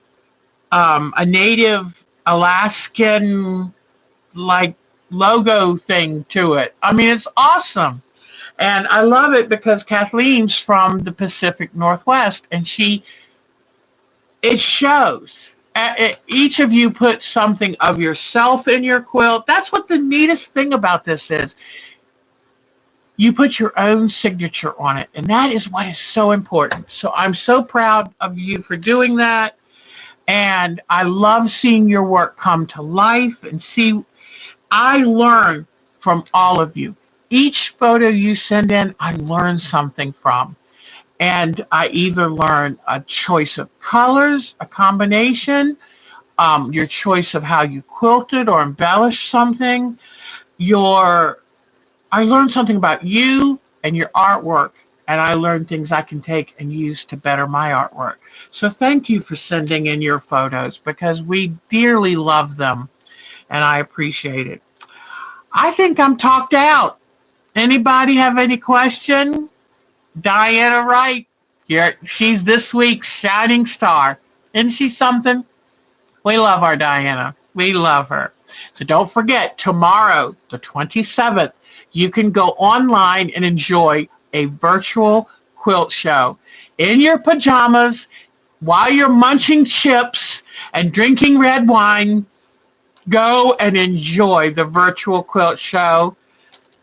a native Alaskan like logo thing to it. I mean, it's awesome. And I love it because Kathleen's from the Pacific Northwest and it shows. Each of you put something of yourself in your quilt. That's what the neatest thing about this is. You put your own signature on it, and that is what is so important. So I'm so proud of you for doing that, and I love seeing your work come to life and see. I learn from all of you. Each photo you send in, I learn something from, and I either learn a choice of colors, a combination, your choice of how you quilted or embellished something, I learned something about you and your artwork, and I learned things I can take and use to better my artwork. So thank you for sending in your photos because we dearly love them, and I appreciate it. I think I'm talked out. Anybody have any question? Diana Wright, she's this week's shining star. Isn't she something? We love our Diana. We love her. So don't forget, tomorrow, the 27th, you can go online and enjoy a virtual quilt show in your pajamas while you're munching chips and drinking red wine, go and enjoy the virtual quilt show,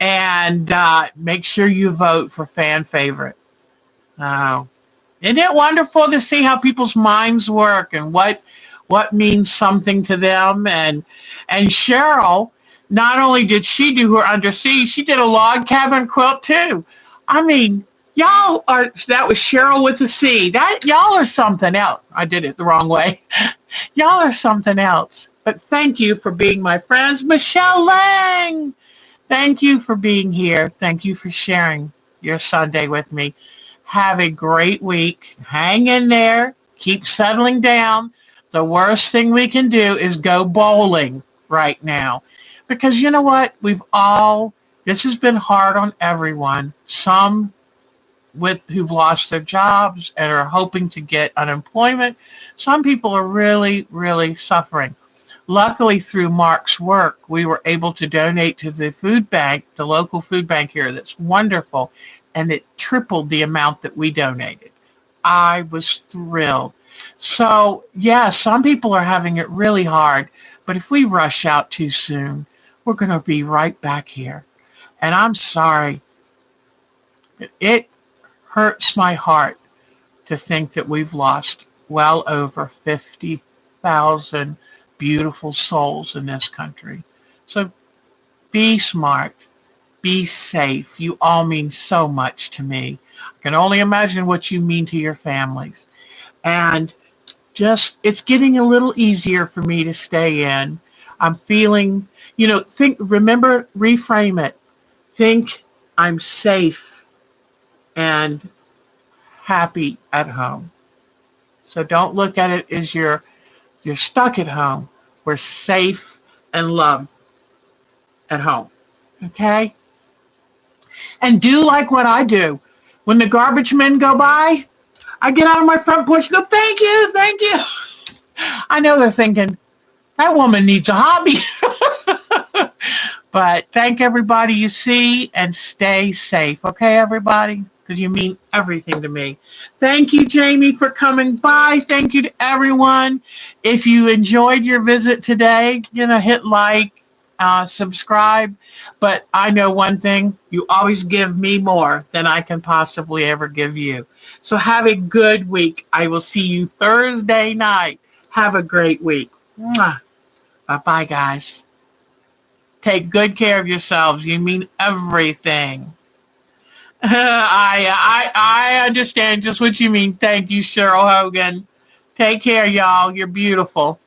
and make sure you vote for fan favorite. Oh, isn't it wonderful to see how people's minds work and what means something to them? And Cheryl, not only did she do her undersea, she did a log cabin quilt too. I mean, y'all are, that was Cheryl with a C. That y'all are something else. I did it the wrong way. Y'all are something else. But thank you for being my friends. Michelle Lang, thank you for being here. Thank you for sharing your Sunday with me. Have a great week. Hang in there. Keep settling down. The worst thing we can do is go bowling right now. Because you know what? This has been hard on everyone. Some who've lost their jobs and are hoping to get unemployment. Some people are really, really suffering. Luckily, through Mark's work, we were able to donate to the food bank, the local food bank here. That's wonderful. And it tripled the amount that we donated. I was thrilled. So, yeah, some people are having it really hard. But if we rush out too soon, we're going to be right back here. And I'm sorry. It hurts my heart to think that we've lost well over 50,000 beautiful souls in this country. So be smart. Be safe. You all mean so much to me. I can only imagine what you mean to your families. And it's getting a little easier for me to stay in. I'm feeling, remember, reframe it. Think I'm safe and happy at home. So don't look at it as you're stuck at home. We're safe and loved at home. Okay? And do like what I do. When the garbage men go by, I get out of my front porch and go, thank you, thank you. I know they're thinking, that woman needs a hobby. But thank everybody you see and stay safe. Okay, everybody? Because you mean everything to me. Thank you, Jamie, for coming by. Thank you to everyone. If you enjoyed your visit today, hit like, subscribe. But I know one thing, you always give me more than I can possibly ever give you. So have a good week. I will see you Thursday night. Have a great week. Mwah. Bye-bye, guys. Take good care of yourselves. You mean everything. I understand just what you mean. Thank you, Cheryl Hogan. Take care, y'all. You're beautiful.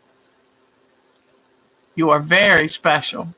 You are very special.